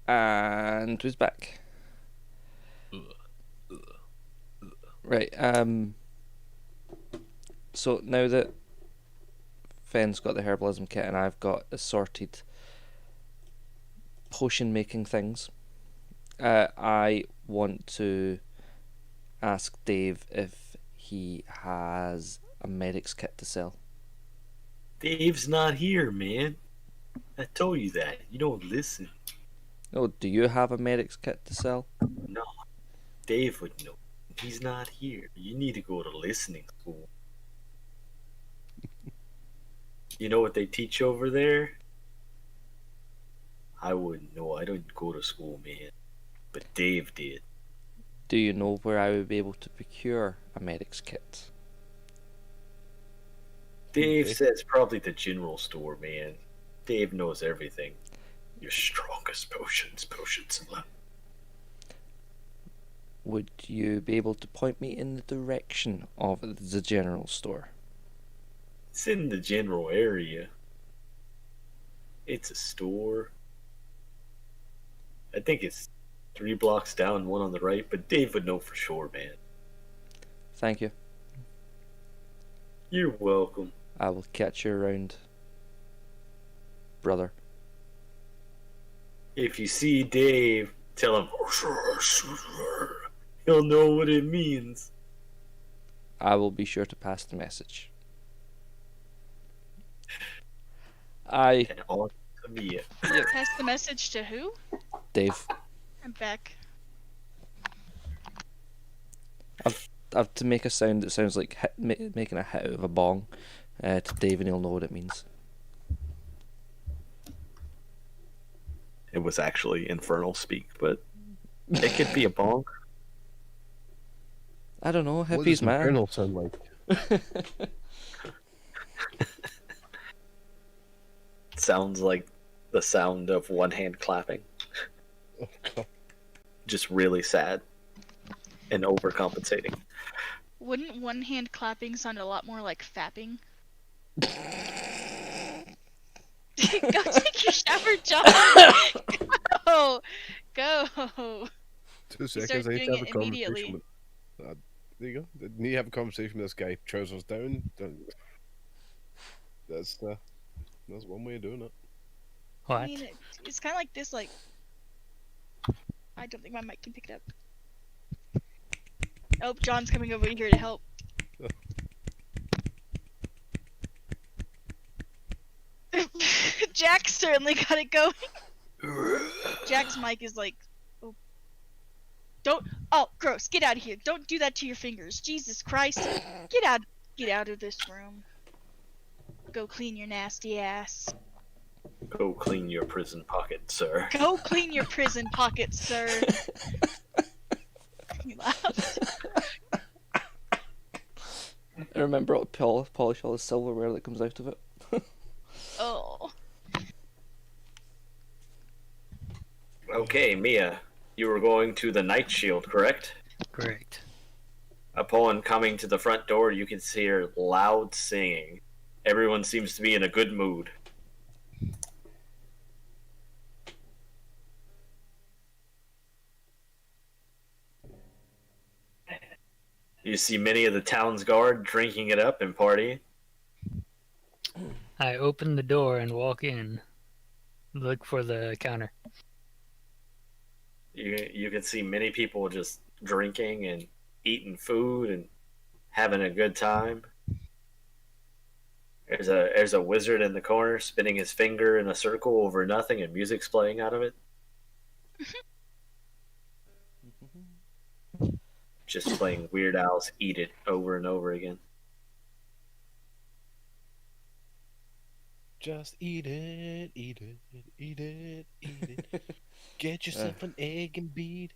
And who's back? Right. So now that Fenn's got the herbalism kit and I've got assorted potion making things, I want to ask Dave if he has a medic's kit to sell. Dave's not here, man. I told you that. You don't listen. Oh, do you have a medic's kit to sell? No. Dave would know. He's not here. You need to go to listening school. You know what they teach over there? I wouldn't know. I didn't go to school, man. But Dave did. Do you know where I would be able to procure a medic's kit? Dave says probably the general store, man. Dave knows everything. Your strongest potions and love. Would you be able to point me in the direction of the general store? It's in the general area. It's a store. I think it's 3 blocks down, one on the right, but Dave would know for sure, man. Thank you. You're welcome. I will catch you around, brother. If you see Dave, tell him he'll know what it means. I will be sure to pass the message. I, And on to me. Pass the message to who? Dave, I'm back. I've to make a sound that sounds like making a hit out of a bong to Dave, and he'll know what it means. It was actually infernal speak, but it could be a bonk. I don't know, What hippies, does man. Infernal sound like? Sounds like the sound of one hand clapping. Oh, God. Just really sad and overcompensating. Wouldn't one hand clapping sound a lot more like fapping? Go take your shower, John. Go. 2 start seconds, I need to doing have a it conversation immediately. with... there you go. I need to have a conversation with this guy. Trousers down. That's one way of doing it. I What? mean, it's kind of like this, like... I don't think my mic can pick it up. Oh, John's coming over here to help. Jack certainly got it going. Jack's mic is like... Oh. Don't... Oh, gross. Get out of here. Don't do that to your fingers. Jesus Christ. Get out of this room. Go clean your nasty ass. Go clean your prison pocket, sir. Go clean your prison pocket, sir. He laughed. I remember how to polish all the silverware that comes out of it. Oh. Okay, Mia, you were going to the Night Shield, correct? Correct. Upon coming to the front door, you can hear loud singing. Everyone seems to be in a good mood. You see many of the town's guard drinking it up and partying. I open the door and walk in. Look for the counter. You can see many people just drinking and eating food and having a good time. There's a wizard in the corner spinning his finger in a circle over nothing and music's playing out of it. Just playing Weird Al's Eat It over and over again. Just eat it, eat it, eat it, eat it. Get yourself an egg and beat.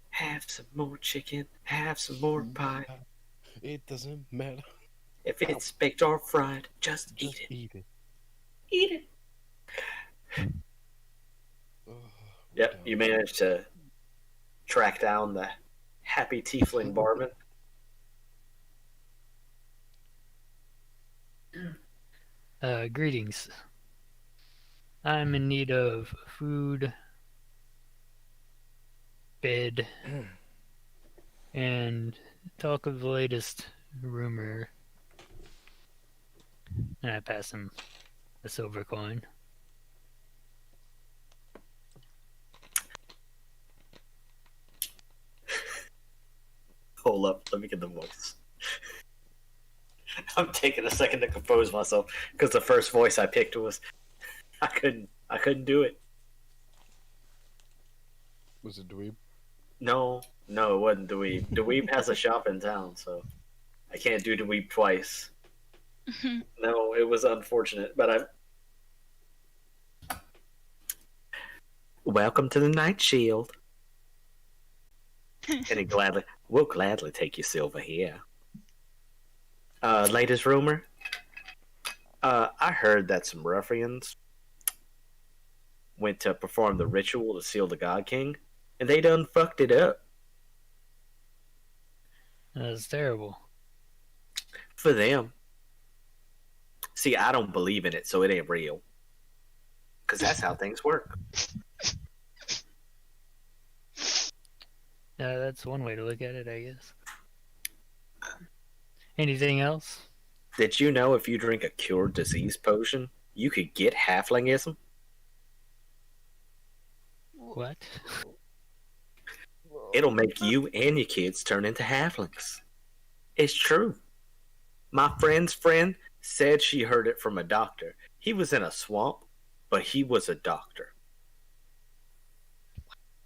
Have some more chicken, have some more pie. It doesn't matter. If it's baked or fried, just eat it. Eat it. Eat it. Oh, Yep, damn. you managed to track down the happy tiefling barman. Greetings. I'm in need of food, bed, and talk of the latest rumor. And I pass him a silver coin. Hold up, let me get the voice. I'm taking a second to compose myself because the first voice I picked was I couldn't do it. Was it Dweeb? No, it wasn't Dweeb. Dweeb has a shop in town, so I can't do Dweeb twice. No, it was unfortunate, but I. Welcome to the Night Shield. And we'll gladly take your silver here. Latest rumor. I heard that some ruffians went to perform the ritual to seal the God King, and they done fucked it up. That's terrible. For them. See, I don't believe in it, so it ain't real. Because that's how things work. That's one way to look at it, I guess. Anything else? Did you know if you drink a cured disease potion, you could get halflingism? What? It'll make you and your kids turn into halflings. It's true. My friend's friend said she heard it from a doctor. He was in a swamp, but he was a doctor.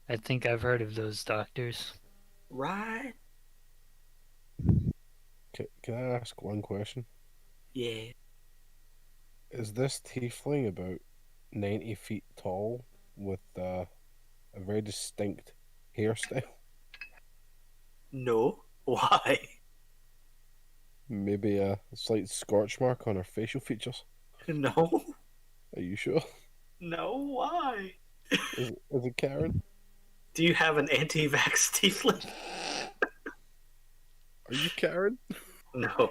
I think I've heard of those doctors. Right? Can I ask one question? Yeah. Is this tiefling about 90 feet tall with a very distinct hairstyle? No. Why? Maybe a slight scorch mark on her facial features? No. Are you sure? No, why? Is it Karen? Do you have an anti-vax tiefling? Are you Karen? No.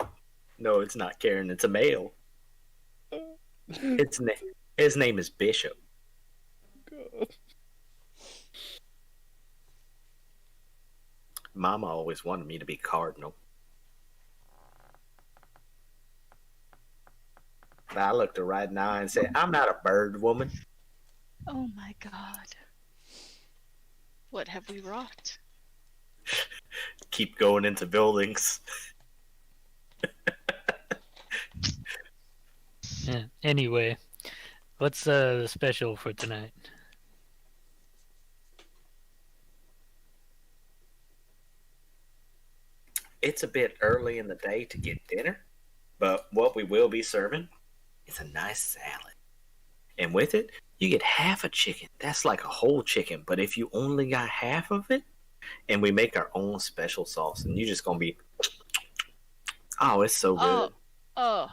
No, it's not Karen. It's a male. His name is Bishop. God. Mama always wanted me to be Cardinal. But I looked her right in the eye and said, I'm not a bird woman. Oh my god. What have we wrought? Keep going into buildings. Yeah. Anyway, what's the special for tonight? It's a bit early in the day to get dinner, but what we will be serving is a nice salad. And with it, you get half a chicken. That's like a whole chicken, but if you only got half of it, and we make our own special sauce, and you're just gonna be, oh, it's so good. Oh.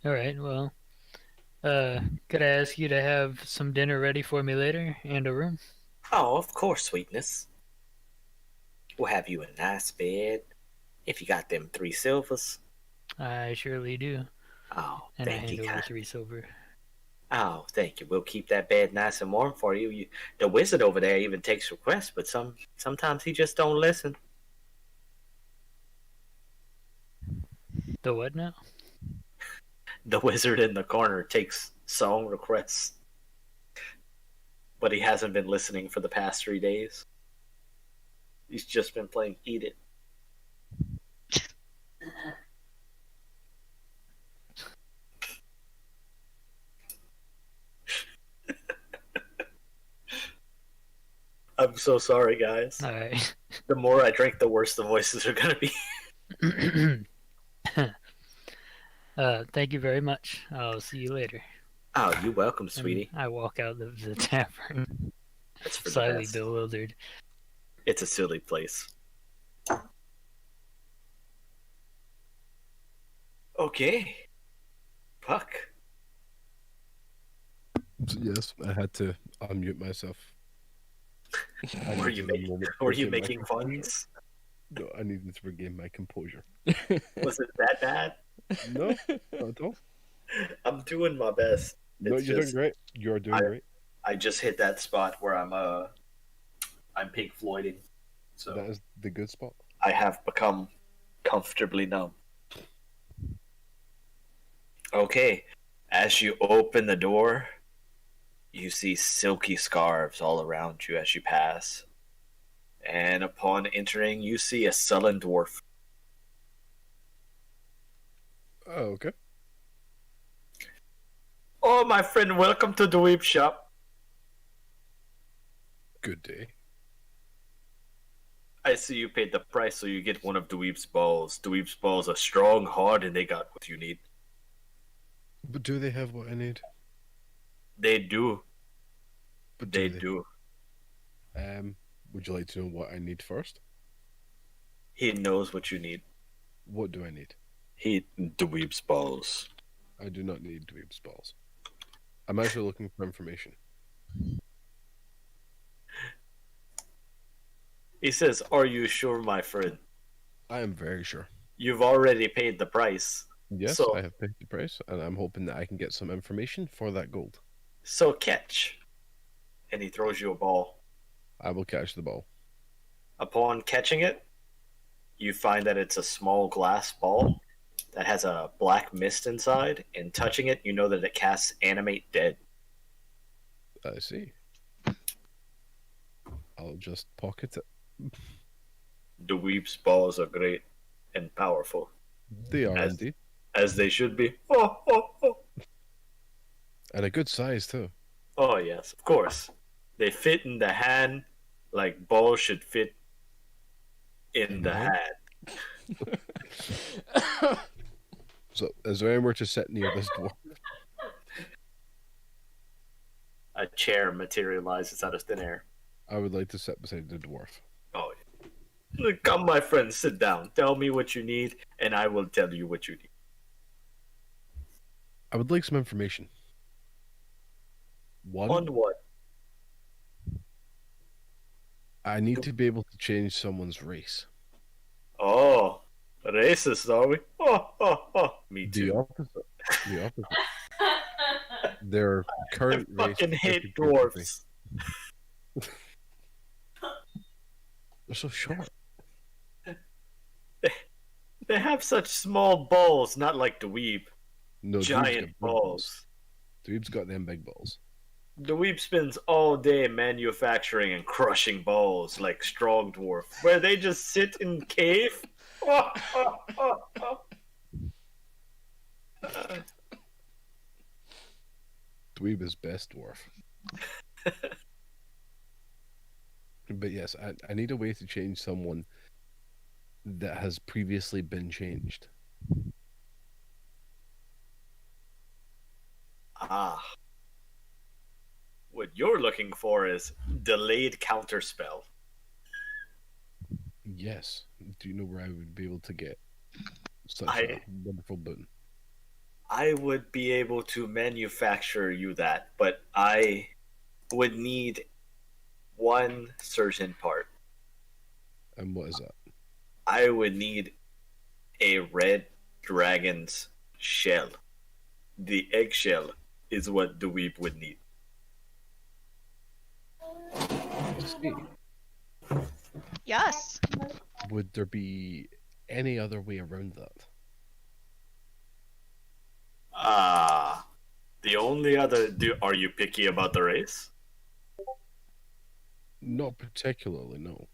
All right, well, could I ask you to have some dinner ready for me later and a room? Oh, of course, sweetness. We'll have you a nice bed. If you got them 3 silvers. I surely do. Oh, And I thank hand you, over kind. 3 silver. Oh, thank you. We'll keep that bed nice and warm for you. The wizard over there even takes requests, but sometimes he just don't listen. The what now? The wizard in the corner takes song requests, but he hasn't been listening for the past 3 days. He's just been playing Eat It. I'm so sorry, guys. All right. The more I drink, the worse the voices are going to be. Thank you very much. I'll see you later. Oh, you're welcome, And sweetie. I walk out of the tavern, That's for the slightly best. bewildered. It's a silly place. Okay. Puck. Yes, I had to unmute myself. I Were needed you a making, moment were to you get making my- puns? No, I needed to regain my composure. Was it that bad? No, not at all. I'm doing my best. No, It's you're just- doing great. You're doing great. I just hit that spot where I'm Pink Floyding. So That is the good spot. I have become comfortably numb. Okay, as you open the door, you see silky scarves all around you as you pass. And upon entering, you see a sullen dwarf. Oh, okay. Oh, my friend, welcome to the Weep Shop. Good day. I see you paid the price, so you get one of Dweeb's balls. Dweeb's balls are strong, hard, and they got what you need. But do they have what I need? They do. But They do. Would you like to know what I need first? He knows what you need. What do I need? Dweeb's balls. I do not need Dweeb's balls. I'm actually looking for information. He says, "Are you sure, my friend? I am very sure. You've already paid the price. Yes, So- I have paid the price, and I'm hoping that I can get some information for that gold. So catch." And he throws you a ball. I will catch the ball. Upon catching it, you find that it's a small glass ball that has a black mist inside, and touching it, you know that it casts Animate Dead. I see. I'll just pocket it. Dweeb's balls are great and powerful, They are As- indeed. as they should be. Oh, oh, oh. And a good size, too. Oh, yes, of course. They fit in the hand like balls should fit in the Mhm. hand. So, is there anywhere to sit near this dwarf? A chair materializes out of thin air. I would like to sit beside the dwarf. Oh, yeah. Come, my friend, sit down. Tell me what you need, and I will tell you what you need. I would like some information. One, On what? I need to be able to change someone's race. Oh, racist, are we? Oh, oh, oh. Me The too. opposite. The opposite. Their I current race. fucking hate is completely- dwarves. They're so short. They have such small balls, not like Dweeb. No, Dweeb's got Giant big balls. Dweeb's got them big balls. Dweeb spends all day manufacturing and crushing balls like Strong Dwarf, where they just sit in cave. Oh, oh, oh, oh. Dweeb is best dwarf. But yes, I need a way to change someone that has previously been changed. Ah. What you're looking for is delayed counterspell. Yes. Do you know where I would be able to get such I- a wonderful boon? I would be able to manufacture you that, but I would need one certain part. And what is that? I would need a red dragon's shell. The eggshell is what Dweeb would need. See, Yes. would there be any other way around that? Ah, the only other. Are you picky about the race? Not particularly, no.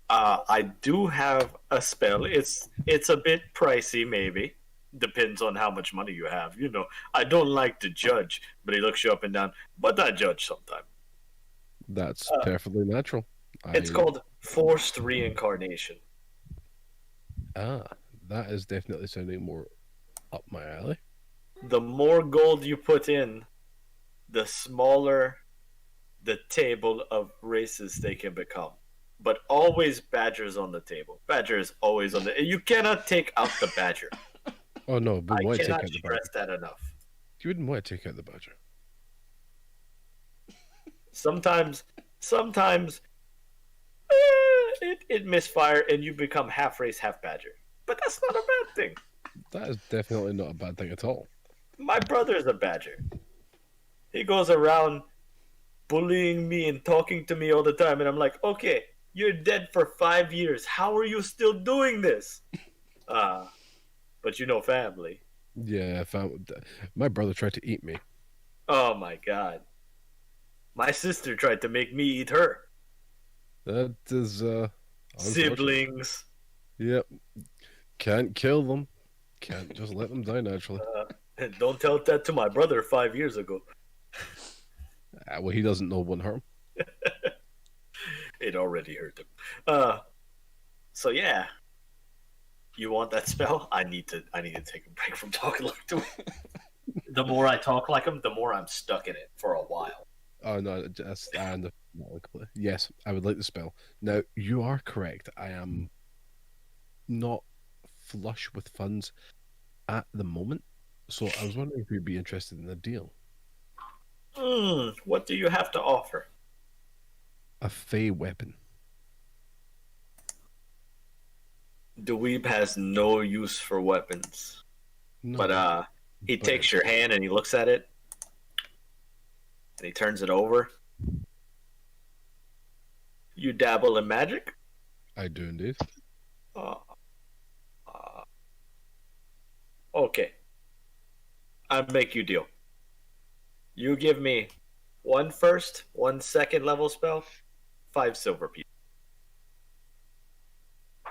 I do have a spell. It's a bit pricey, maybe. Depends on how much money you have. You know, I don't like to judge, but he looks you up and down. But I judge sometimes. That's perfectly natural. It's called Forced Reincarnation. That is definitely sounding more up my alley. The more gold you put in, the smaller the table of races they can become. But always badgers on the table. Badger is always on the. You cannot take out the badger. Oh no, but I why take cannot out the badger? stress that enough. You wouldn't want to take out the badger. Sometimes sometimes it misfire and you become half race, half badger. But that's not a bad thing. That is definitely not a bad thing at all. My brother is a badger. He goes around bullying me and talking to me all the time, and I'm like, okay, you're dead for 5 years. How are you still doing this? But you know, family. Yeah, my brother tried to eat me. Oh my god. My sister tried to make me eat her. That is unfortunate. Siblings. Yep. Can't kill them. Can't just let them die naturally. Don't tell that to my brother 5 years ago. Well, he doesn't know one harm. It already hurt him. So yeah. You want that spell? I need to take a break from talking like him. The more I talk like him, the more I'm stuck in it for a while. Oh no, yes, I would like the spell. Now you are correct. I am not flush with funds at the moment, so I was wondering if you'd be interested in the deal. What do you have to offer? A fey weapon. Dweeb has no use for weapons. No, But he takes your hand and he looks at it. And he turns it over. You dabble in magic? I do indeed. Okay. I'll make you a deal. You give me 1 first, 1 second level spell, 5 silver pieces.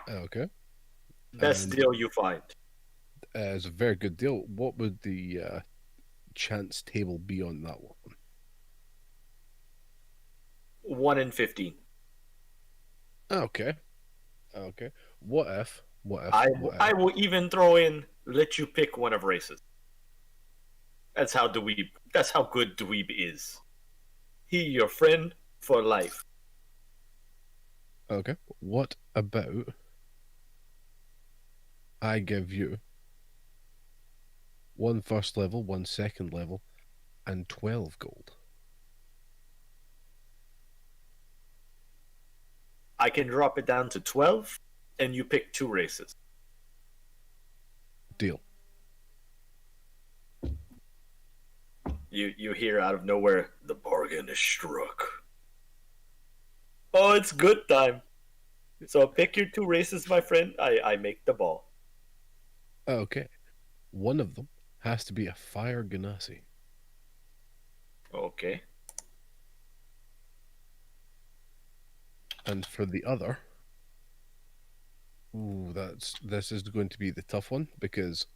Okay. Best deal you find. It's a very good deal. What would the chance table be on that one? 1 in 15. Okay. Okay. What if? I will even throw in let you pick one of races. That's how good Dweeb is. He your friend for life. Okay. What about I give you 1 first level, 1 second level, and 12 gold? I can drop it down to 12, and you pick 2 races. Deal. You hear out of nowhere, the bargain is struck. Oh, it's good time. So pick your 2 races, my friend. I make the ball. Okay. One of them has to be a fire Ganassi. Okay. And for the other, this is going to be the tough one because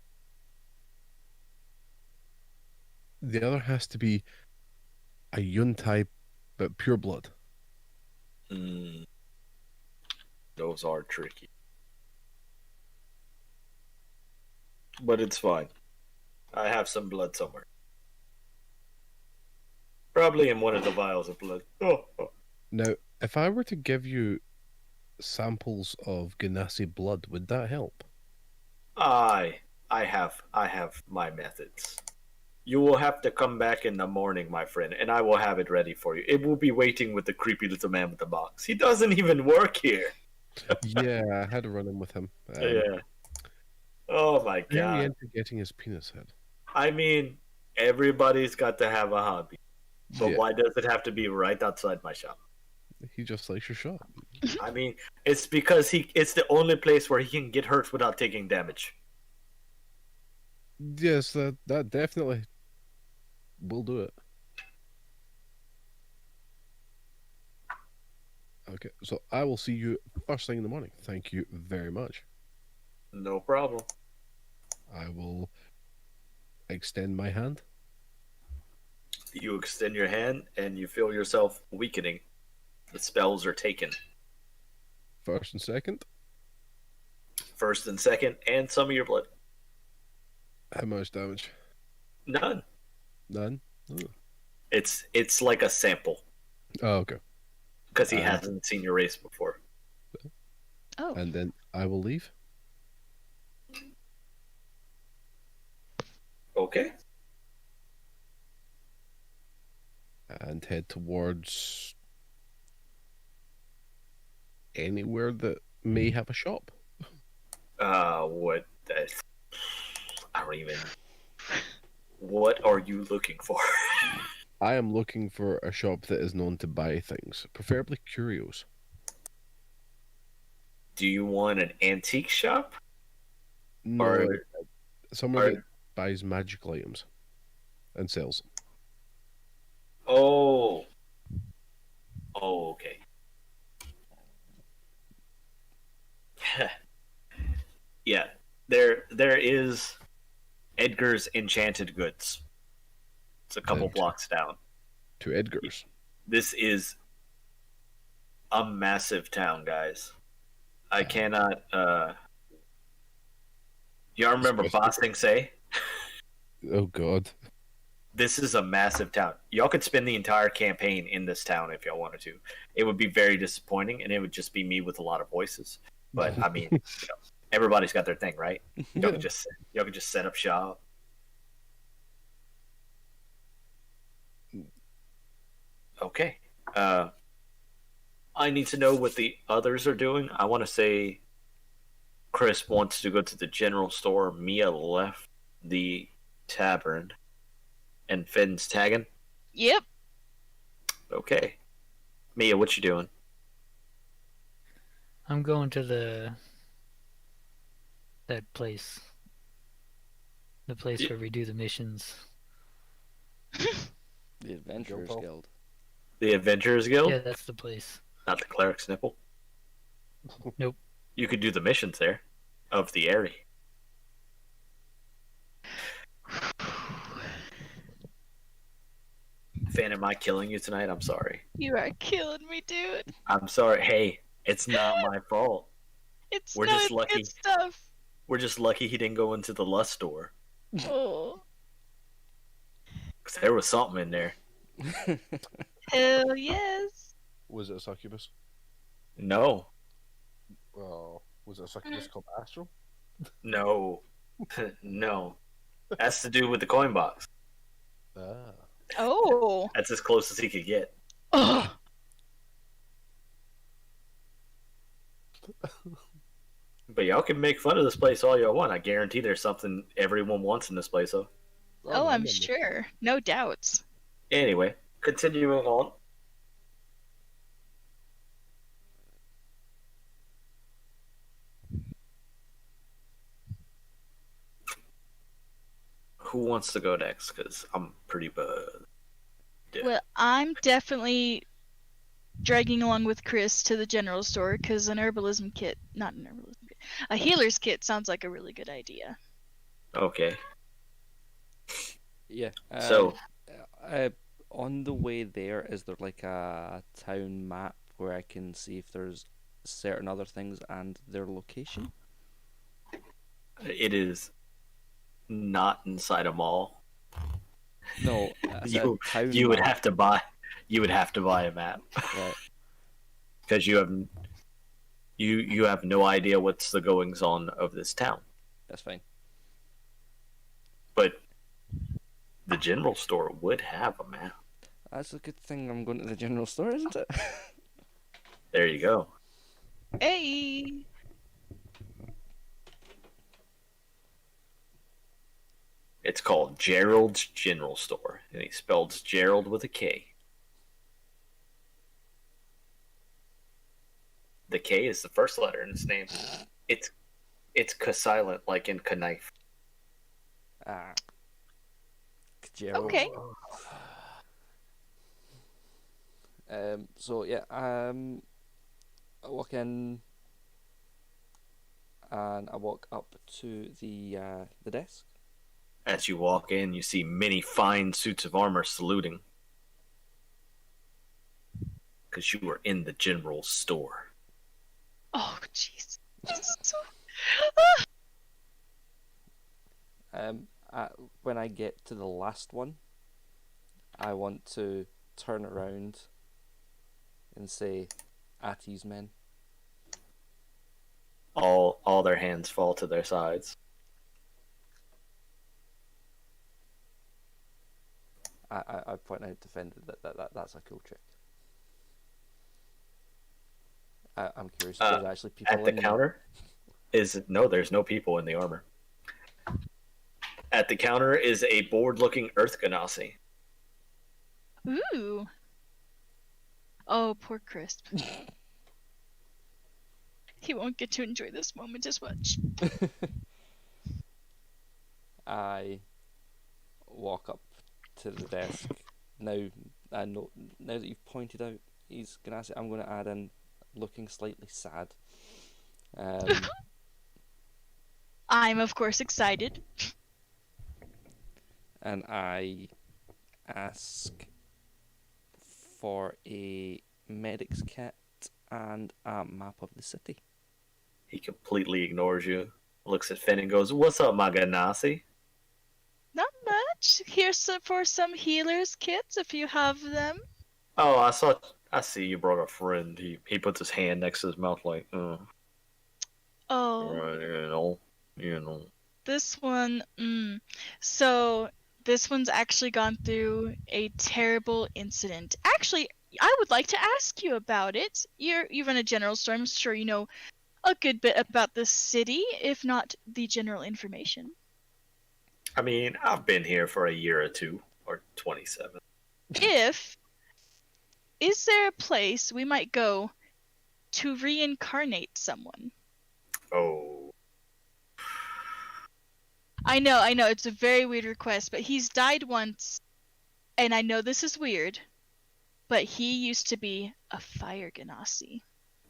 the other has to be a Yuntai, but pure blood. Those are tricky. But it's fine. I have some blood somewhere. Probably in one of the vials of blood. Oh. Now, if I were to give you samples of Ganassi blood, would that help? I have my methods. You will have to come back in the morning, my friend, and I will have it ready for you. It will be waiting with the creepy little man with the box. He doesn't even work here. Yeah, I had a run-in with him. Yeah. Oh my Very god. into getting his penis head. I mean, everybody's got to have a hobby. But Yeah. why does it have to be right outside my shop? He just likes your shot. I mean, it's because it's the only place where he can get hurt without taking damage. Yes, that definitely will do it. Okay, so I will see you first thing in the morning. Thank you very much. No problem. I will extend my hand. You extend your hand and you feel yourself weakening. The spells are taken. First and second. First and second, and some of your blood. How much damage? None. None? Oh, It's like a sample. oh okay. Because he hasn't seen your race before. Oh. And then I will leave. Okay. And head towards anywhere that may have a shop? What? I don't even. What are you looking for? I am looking for a shop that is known to buy things, preferably curios. Do you want an antique shop? No, Or- somewhere or- that buys magical items and sells them. Oh. Oh, okay. Yeah, there is Edgar's Enchanted Goods. It's a couple And- blocks down. To Edgar's. This is a massive town, guys. I cannot. Y'all remember Bosting say? Oh God. This is a massive town. Y'all could spend the entire campaign in this town if y'all wanted to. It would be very disappointing, and it would just be me with a lot of voices. But I mean, everybody's got their thing, right? Y'all could just set up shop. Okay. I need to know what the others are doing. I want to say Chris wants to go to the general store. Mia left the tavern. And Finn's tagging. Yep. Okay. Mia, what you doing? I'm going to that place. The place Yeah. where we do the missions. The Adventurers Guild. Guild. The Adventurers Guild? Yeah, that's the place. Not the Cleric's Nipple? Nope. You could do the missions there. Of the area. Fan, am I killing you tonight? I'm sorry. You are killing me, dude. I'm sorry. Hey, it's not my fault. It's We're not just lucky. good stuff. We're just lucky he didn't go into the lust store. Oh, Because there was something in there. hell yes. Was it a succubus? No. Was it a succubus called Astral? No. No. Has to do with the coin box. Ah. Oh. That's as close as he could get. Ugh. But y'all can make fun of this place all y'all want. I guarantee there's something everyone wants in this place, though. Oh, I'm no, no. sure. No doubts. Anyway, continuing on. Who wants to go next? Because I'm pretty bad. Yeah. Well, I'm definitely dragging along with Chris to the general store because an herbalism kit, not an herbalism kit, a healer's kit sounds like a really good idea. Okay. Yeah. So- on the way there, is there like a town map where I can see if there's certain other things and their location? It is not inside a mall. No, as a town You would map. have to buy. You would have to buy a map Right. because you have no idea what's the goings on of this town. That's fine. But the general store would have a map. That's a good thing I'm going to the general store, isn't it? There you go. Hey. It's called Gerald's General Store, and he spells Gerald with a K. The K is the first letter in his name. It's silent, like in knife. Ah. Gerald. Okay. So yeah, I walk in and I walk up to the desk. As you walk in, you see many fine suits of armor saluting. Because you were in the general store. Oh, jeez. When I get to the last one, I want to turn around and say, "At ease, men." All their hands fall to their sides. I point out to Fender that's a cool trick. I'm curious. There's actually people At the in there. counter there's no people in the armor. At the counter is a bored-looking Earth Ganassi. Ooh. Oh, poor Crisp. He won't get to enjoy this moment as much. I walk up to the desk. Now that you've pointed out he's Ganassi, I'm going to add in looking slightly sad. I'm, of course, excited. And I ask for a medic's kit and a map of the city. He completely ignores you, looks at Finn and goes, "What's up, my Ganassi?" Not much. Here's for some healer's kits if you have them. Oh, I see you brought a friend. He puts his hand next to his mouth like, Oh, you know. this one. So this one's actually gone through a terrible incident. Actually, I would like to ask you about it. You run a general store. I'm sure you know a good bit about the city, if not the general information. I mean, I've been here for a year or two, or 27. Is there a place we might go to reincarnate someone? Oh. I know, it's a very weird request, but he's died once, and I know this is weird, but he used to be a fire Ganassi.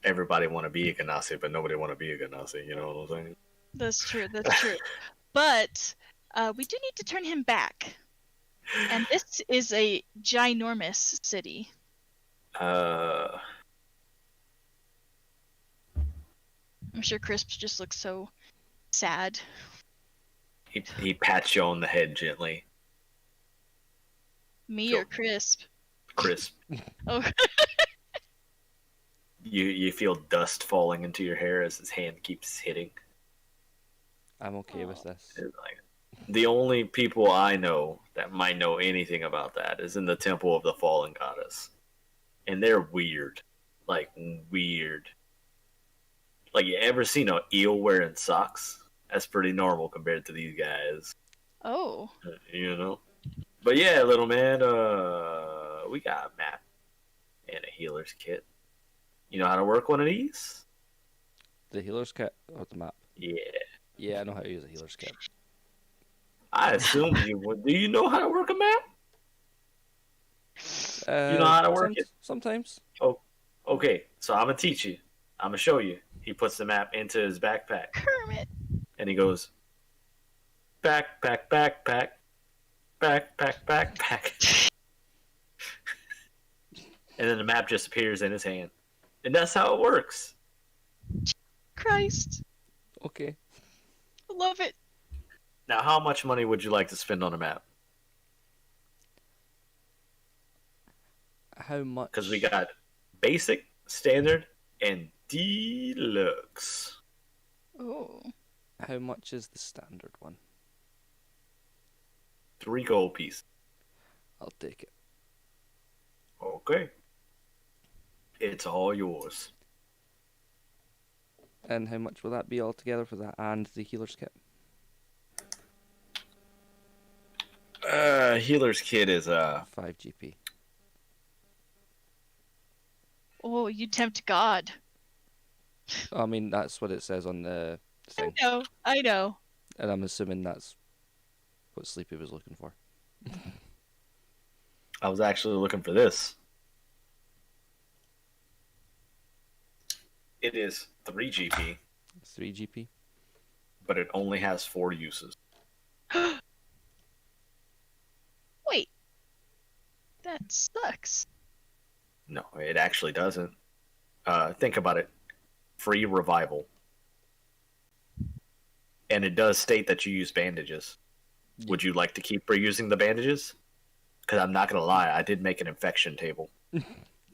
Everybody want to be a Ganassi, but nobody want to be a Ganassi, you know what I'm saying? That's true. But we do need to turn him back. And this is a ginormous city. Uh, I'm sure Crisp just looks so sad. he pats you on the head gently. Me Sure. or Crisp? Crisp. Oh, You feel dust falling into your hair as his hand keeps hitting. I'm okay with this. It's like, the only people I know that might know anything about that is in the Temple of the Fallen Goddess. And they're weird. Like, weird. Like, you ever seen an eel wearing socks? That's pretty normal compared to these guys. oh. You know? But yeah, little man, we got a map and a healer's kit. You know how to work one of these? The healer's kit or the map? Yeah. Yeah, I know how to use a healer's kit. I assume you would. Do you know how to work a map? You know how to work it? Sometimes. Oh, okay. So I'm gonna teach you. I'm gonna show you. He puts the map into his backpack Kermit. and he goes, backpack, backpack, backpack, backpack. And then the map just appears in his hand, and that's how it works. Christ. Okay. I love it. Now, how much money would you like to spend on a map? How much? Because we got basic, standard, and deluxe. Oh. How much is the standard one? 3 gold pieces. I'll take it. Okay. It's all yours. And how much will that be altogether for that and the healer's kit? Healer's kit is 5 GP. Oh, you tempt God. I mean, that's what it says on the thing. I know. And I'm assuming that's what Sleepy was looking for. I was actually looking for this. It is 3 GP, 3 GP. but it only has 4 uses. Wait. That sucks. No, it actually doesn't. Think about it. Free revival. And it does state that you use bandages. Would you like to keep reusing the bandages? Because I'm not going to lie, I did make an infection table.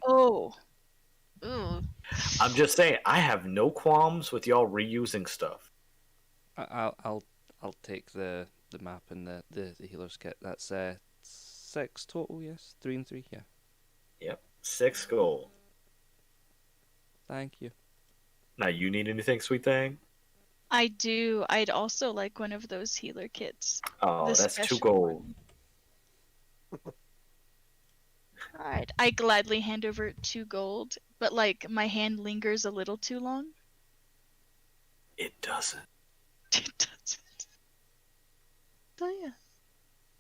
Oh. Ooh. I'm just saying, I have no qualms with y'all reusing stuff. I'll take the map and the healer's kit. That's 6 total, yes? 3 and 3, yeah. Yep, 6 gold. Thank you. Now, you need anything, sweet thing? I do. I'd also like one of those healer kits. Oh, The that's 2 special gold. one. Alright, I gladly hand over 2 gold, but like my hand lingers a little too long. It doesn't. It doesn't. So yeah,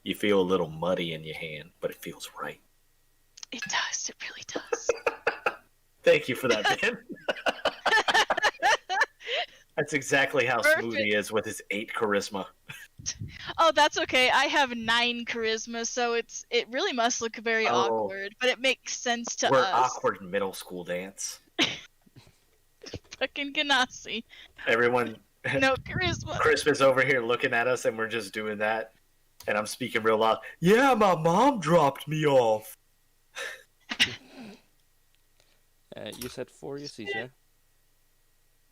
You feel a little muddy in your hand, but it feels right. it does. It really does. Thank you for that, Ben. That's exactly how Perfect. smooth he is with his 8 charisma. Oh, that's okay. I have 9 charisma, so it really must look very Oh. awkward, but it makes sense to We're us. awkward middle school dance. Fucking Ganassi. Everyone, No charisma. Christmas over here looking at us, and we're just doing that. And I'm speaking real loud. Yeah, my mom dropped me off. You said 4 uses, yeah?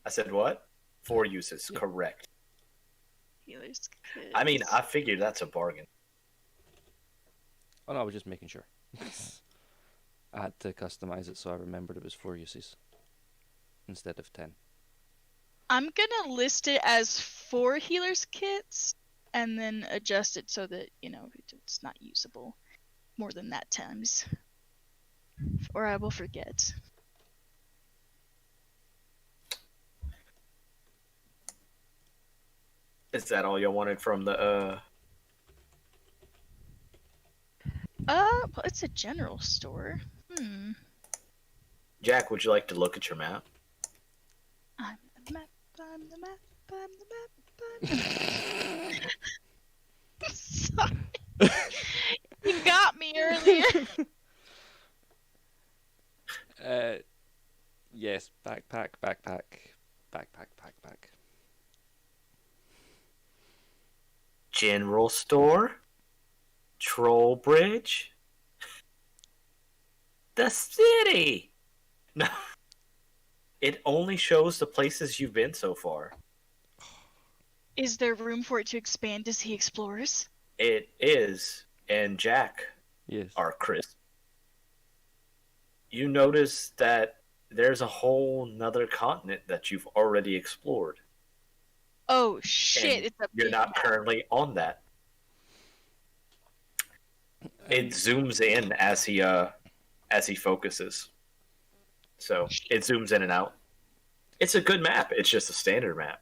I said what? 4 uses, Yeah. correct. Healer's kit. I mean, I figured that's a bargain. Oh no, I was just making sure. I had to customize it so I remembered it was 4 uses instead of 10. I'm gonna list it as 4 healer's kits, and then adjust it so that, you know, it's not usable more than that times. Or I will forget. Is that all you wanted from the, Well, it's a general store. Jack, would you like to look at your map? I'm the map, I'm the map, I'm the map, I'm the map. Sorry. You got me earlier. Yes, backpack. General store? Troll Bridge? The city! No. It only shows the places you've been so far. Is there room for it to expand as he explores? It is, and Jack, Yes. or Chris, you notice that there's a whole nother continent that you've already explored. Oh shit! And It's a You're big not map. currently on that. It zooms in as he focuses. So it zooms in and out. It's a good map. It's just a standard map.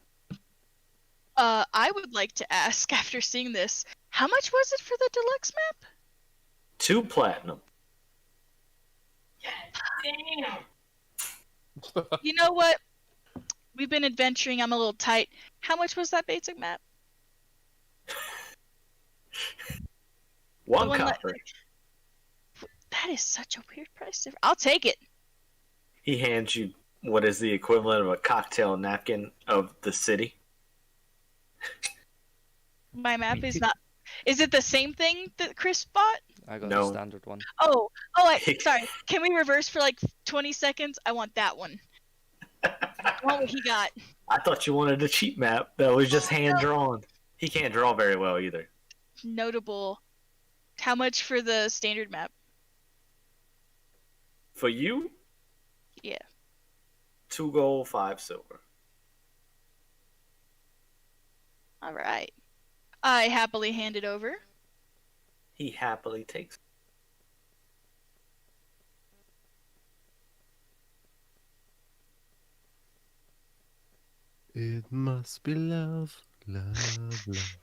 I would like to ask after seeing this, how much was it for the deluxe map? 2 platinum. You know what? We've been adventuring. I'm a little tight. How much was that basic map? 1 one that- copper. That is such a weird price difference. I'll take it. He hands you what is the equivalent of a cocktail napkin of the city. My map is not. Is it the same thing that Chris bought? I got No. the standard one. Sorry. Can we reverse for like 20 seconds? I want that one. I want what he got. I thought you wanted a cheap map that was just hand drawn. He can't draw very well either. Notable. How much for the standard map? For you, Yeah. 2 gold, 5 silver. All right. I happily hand it over. He happily takes. It must be love, love, love.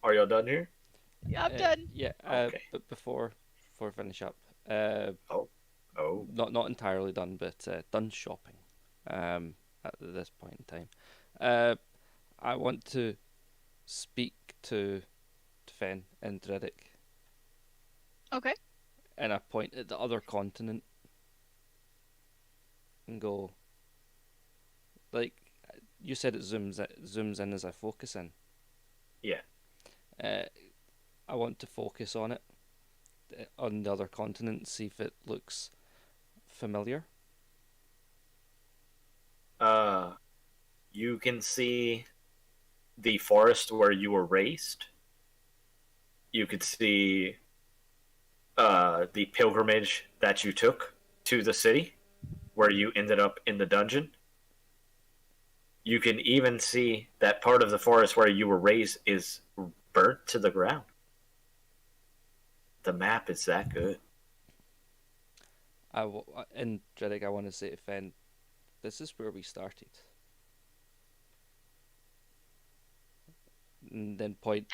Are y'all done here? Yeah, I'm done. Yeah. Okay. But before I finish up, Oh. not entirely done, but done shopping. At this point in time, I want to speak to Fen and Dreddick, Okay. and I point at the other continent and go, like you said, it zooms in as I focus in. Yeah. I want to focus on it, on the other continent, see if it looks familiar. You can see the forest where you were raised. You could see the pilgrimage that you took to the city, where you ended up in the dungeon. You can even see that part of the forest where you were raised is burnt to the ground. The map is that good. And Dredic, I want to say to Fen, this is where we started. And then point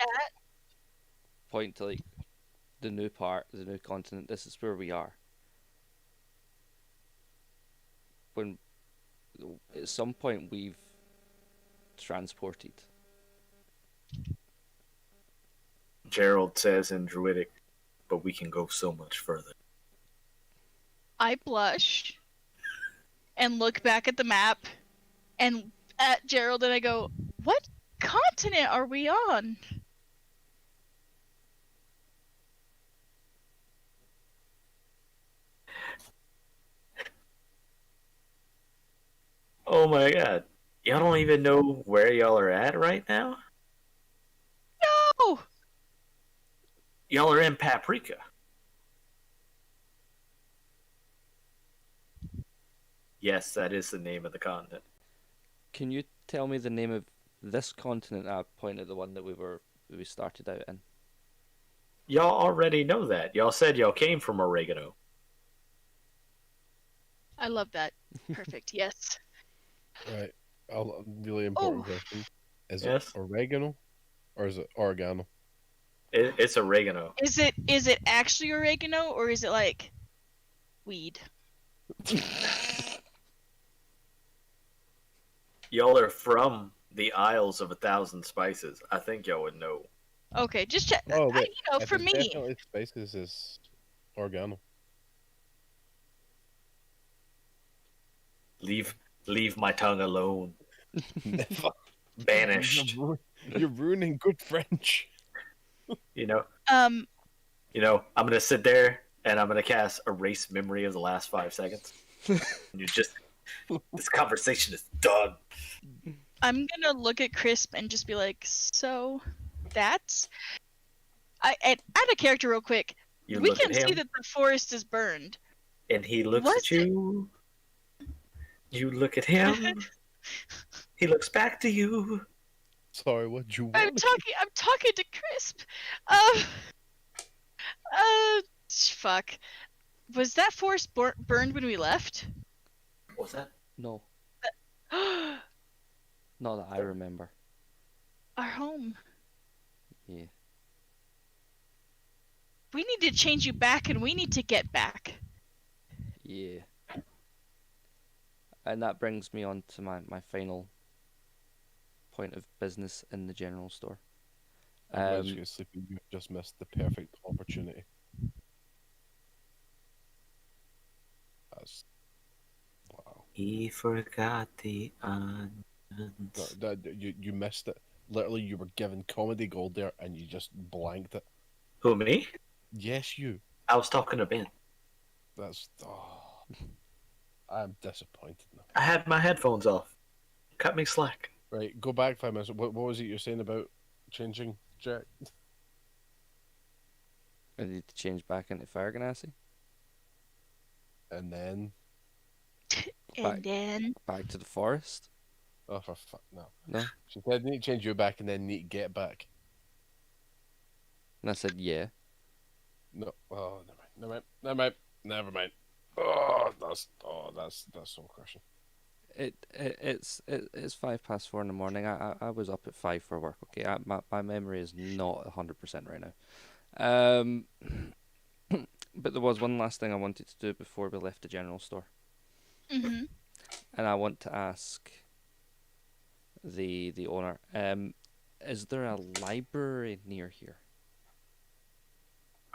to like the new part, the new continent. This is where we are. When at some point we've transported. Gerald says in Druidic, but we can go so much further. I blush and look back at the map and at Gerald and I go, what continent are we on? Oh my god. Y'all don't even know where y'all are at right now? No! Y'all are in Paprika. Yes, that is the name of the continent. Can you tell me the name of this continent? I pointed the one that we started out in. Y'all already know that. Y'all said y'all came from Oregano. I love that. Perfect. Yes. Right. Really important question. Is Yes. it oregano or is it oregano? It's oregano. Is it actually oregano or is it like weed? Y'all are from the Isles of a Thousand Spices. I think y'all would know. Okay, just check. Oh, wait. If For it's me. definitely spices is oregano. Leave my tongue alone. Never. Banished. You're ruining good French. You know, Um, I'm gonna sit there and I'm gonna cast erase memory of the last 5 seconds. And you just this conversation is done. I'm gonna look at Crisp and just be like, so that's add a character real quick. You We look can at him see that the forest is burned. and he looks Was at you. You look at him. He looks back to you. Sorry, what you I'm want? talking to Crisp. Fuck. Was that forest burned when we left? What's that? No, Our not that I remember. home. Yeah. We need to change you back and we need to get back. Yeah. And that brings me on to my final point of business in the general store. I'm just gonna sleep. You just missed the perfect opportunity. That's wow. He forgot the onions. You missed it. Literally, you were given comedy gold there, and you just blanked it. Who, me? Yes, you. I was talking to Ben. That's. Oh, I'm disappointed now. I had my headphones off. Cut me slack. Right, go back 5 minutes. What was it you're saying about changing, Jack? I need to change back into Fire Ganassi. And then, And then Back to the forest. oh for fuck no. No? She said need to change you back and then need to get back. And I said, yeah. No. Oh, never mind. Oh, that's so crushing. It's 4:05 in the morning. I was up at 5 for work. Okay, my memory is not 100% right now. But there was one last thing I wanted to do before we left the general store, mhm. and I want to ask the owner. Is there a library near here?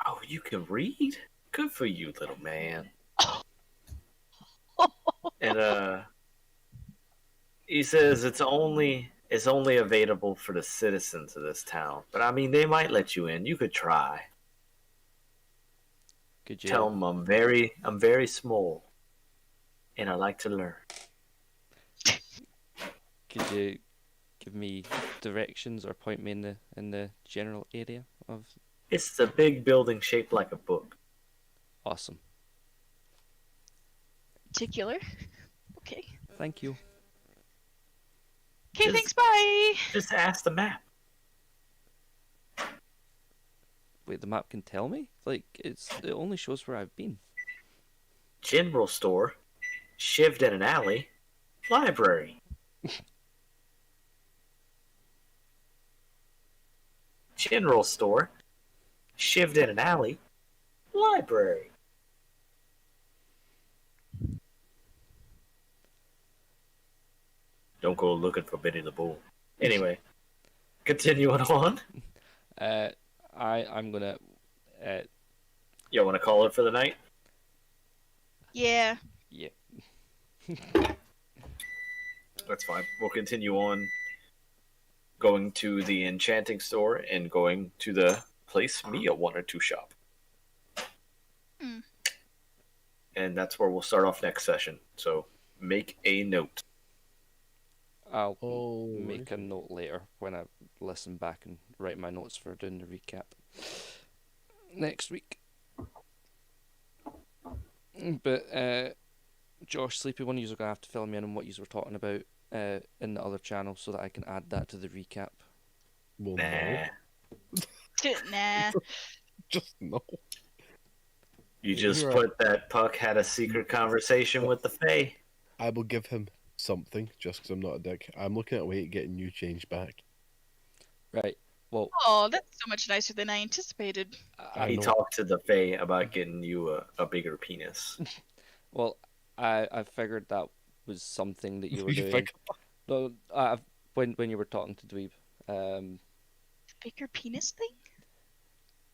Oh, you can read? Good for you, little man. And he says it's only available for the citizens of this town. But I mean, they might let you in. You could try. Could you Tell them I'm very small, and I like to learn. Could you give me directions or point me in the general area of? It's the big building shaped like a book. Awesome. Particular. Okay. Thank you. Okay, Just- thanks, bye! Just ask the map. Wait, the map can tell me? Like, it only shows where I've been. General store. Shivved in an alley. Library. General store. Shivved in an alley. Library. Don't go looking for Benny the Bull. Anyway, continuing on. I'm gonna. You want to call it for the night? Yeah. Yeah. That's fine. We'll continue on going to the enchanting store and going to the place Mia wanted to shop. Hmm. And that's where we'll start off next session. So make a note. I'll Oh, make a note later when I listen back and write my notes for doing the recap next week. But Josh, Sleepy One, you're gonna have to fill me in on what you were talking about in the other channel so that I can add that to the recap. Well, Nah. no. Nah. Just no. You just You're put that Puck had a secret conversation with the Fae. I will give him something just because I'm not a dick. I'm looking at a way to getting you changed back. Right. Well, Oh, that's so much nicer than I anticipated. I He know. talked to the Fae about getting you a bigger penis. well, I figured that was something that you were You doing. think- No, when you were talking to Dweeb, Bigger penis thing?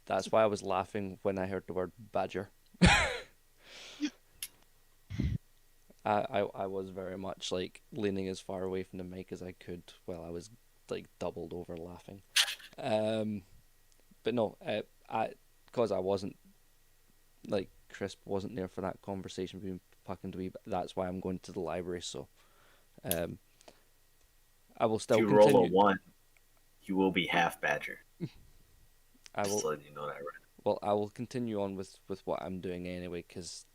that's why I was laughing when I heard the word badger. I was very much like leaning as far away from the mic as I could while I was like doubled over laughing. But no, because I wasn't like Crisp wasn't there for that conversation between Puck and Dweeb. That's why I'm going to the library. So, I will still If you roll a continue. 1, you will be half badger. I Just will. letting you know that, right? Well, I will continue on with what I'm doing anyway, because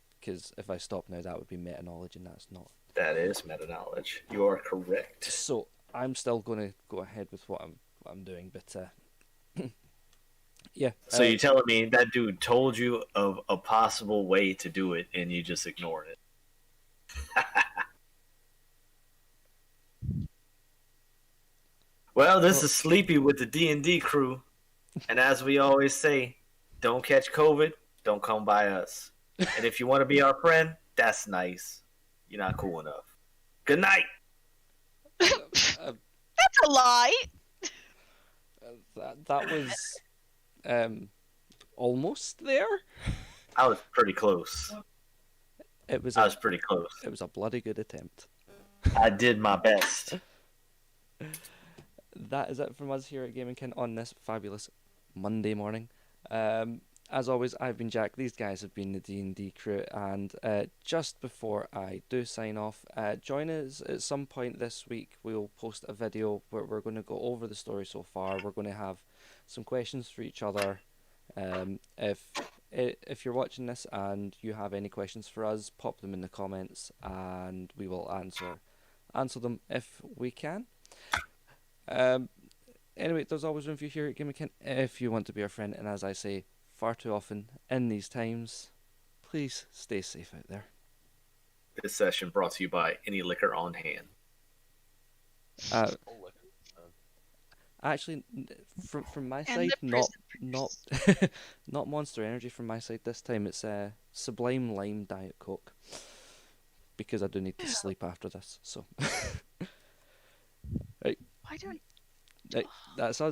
if I stop now, that would be meta knowledge, and that's not. That is meta knowledge. You are correct. So I'm still going to go ahead with what I'm doing, but yeah. So you're telling me that dude told you of a possible way to do it, and you just ignored it? Well, this is Sleepy with the D&D crew, and as we always say, don't catch COVID, don't come by us. And if you want to be our friend, that's nice. You're not cool enough. Good night. That's a lie! that was almost there. I was pretty close. It was I was pretty close. it was a bloody good attempt. I did my best. That is it from us here at Gaming Kin on this fabulous Monday morning. As always, I've been Jack. These guys have been the D&D crew, and just before I do sign off, join us at some point this week. We'll post a video where we're going to go over the story so far. We're going to have some questions for each other. If you're watching this and you have any questions for us, pop them in the comments, and we will answer them if we can. Anyway, there's always room for you here at Gaming Kin if you want to be our friend, and as I say far too often in these times, please stay safe out there. This session brought to you by Any Liquor on Hand. Actually, from my And side, the not prison not Monster Energy from my side this time. It's Sublime Lime Diet Coke, because I do need to sleep after this. So, right, Why don't right, that's us.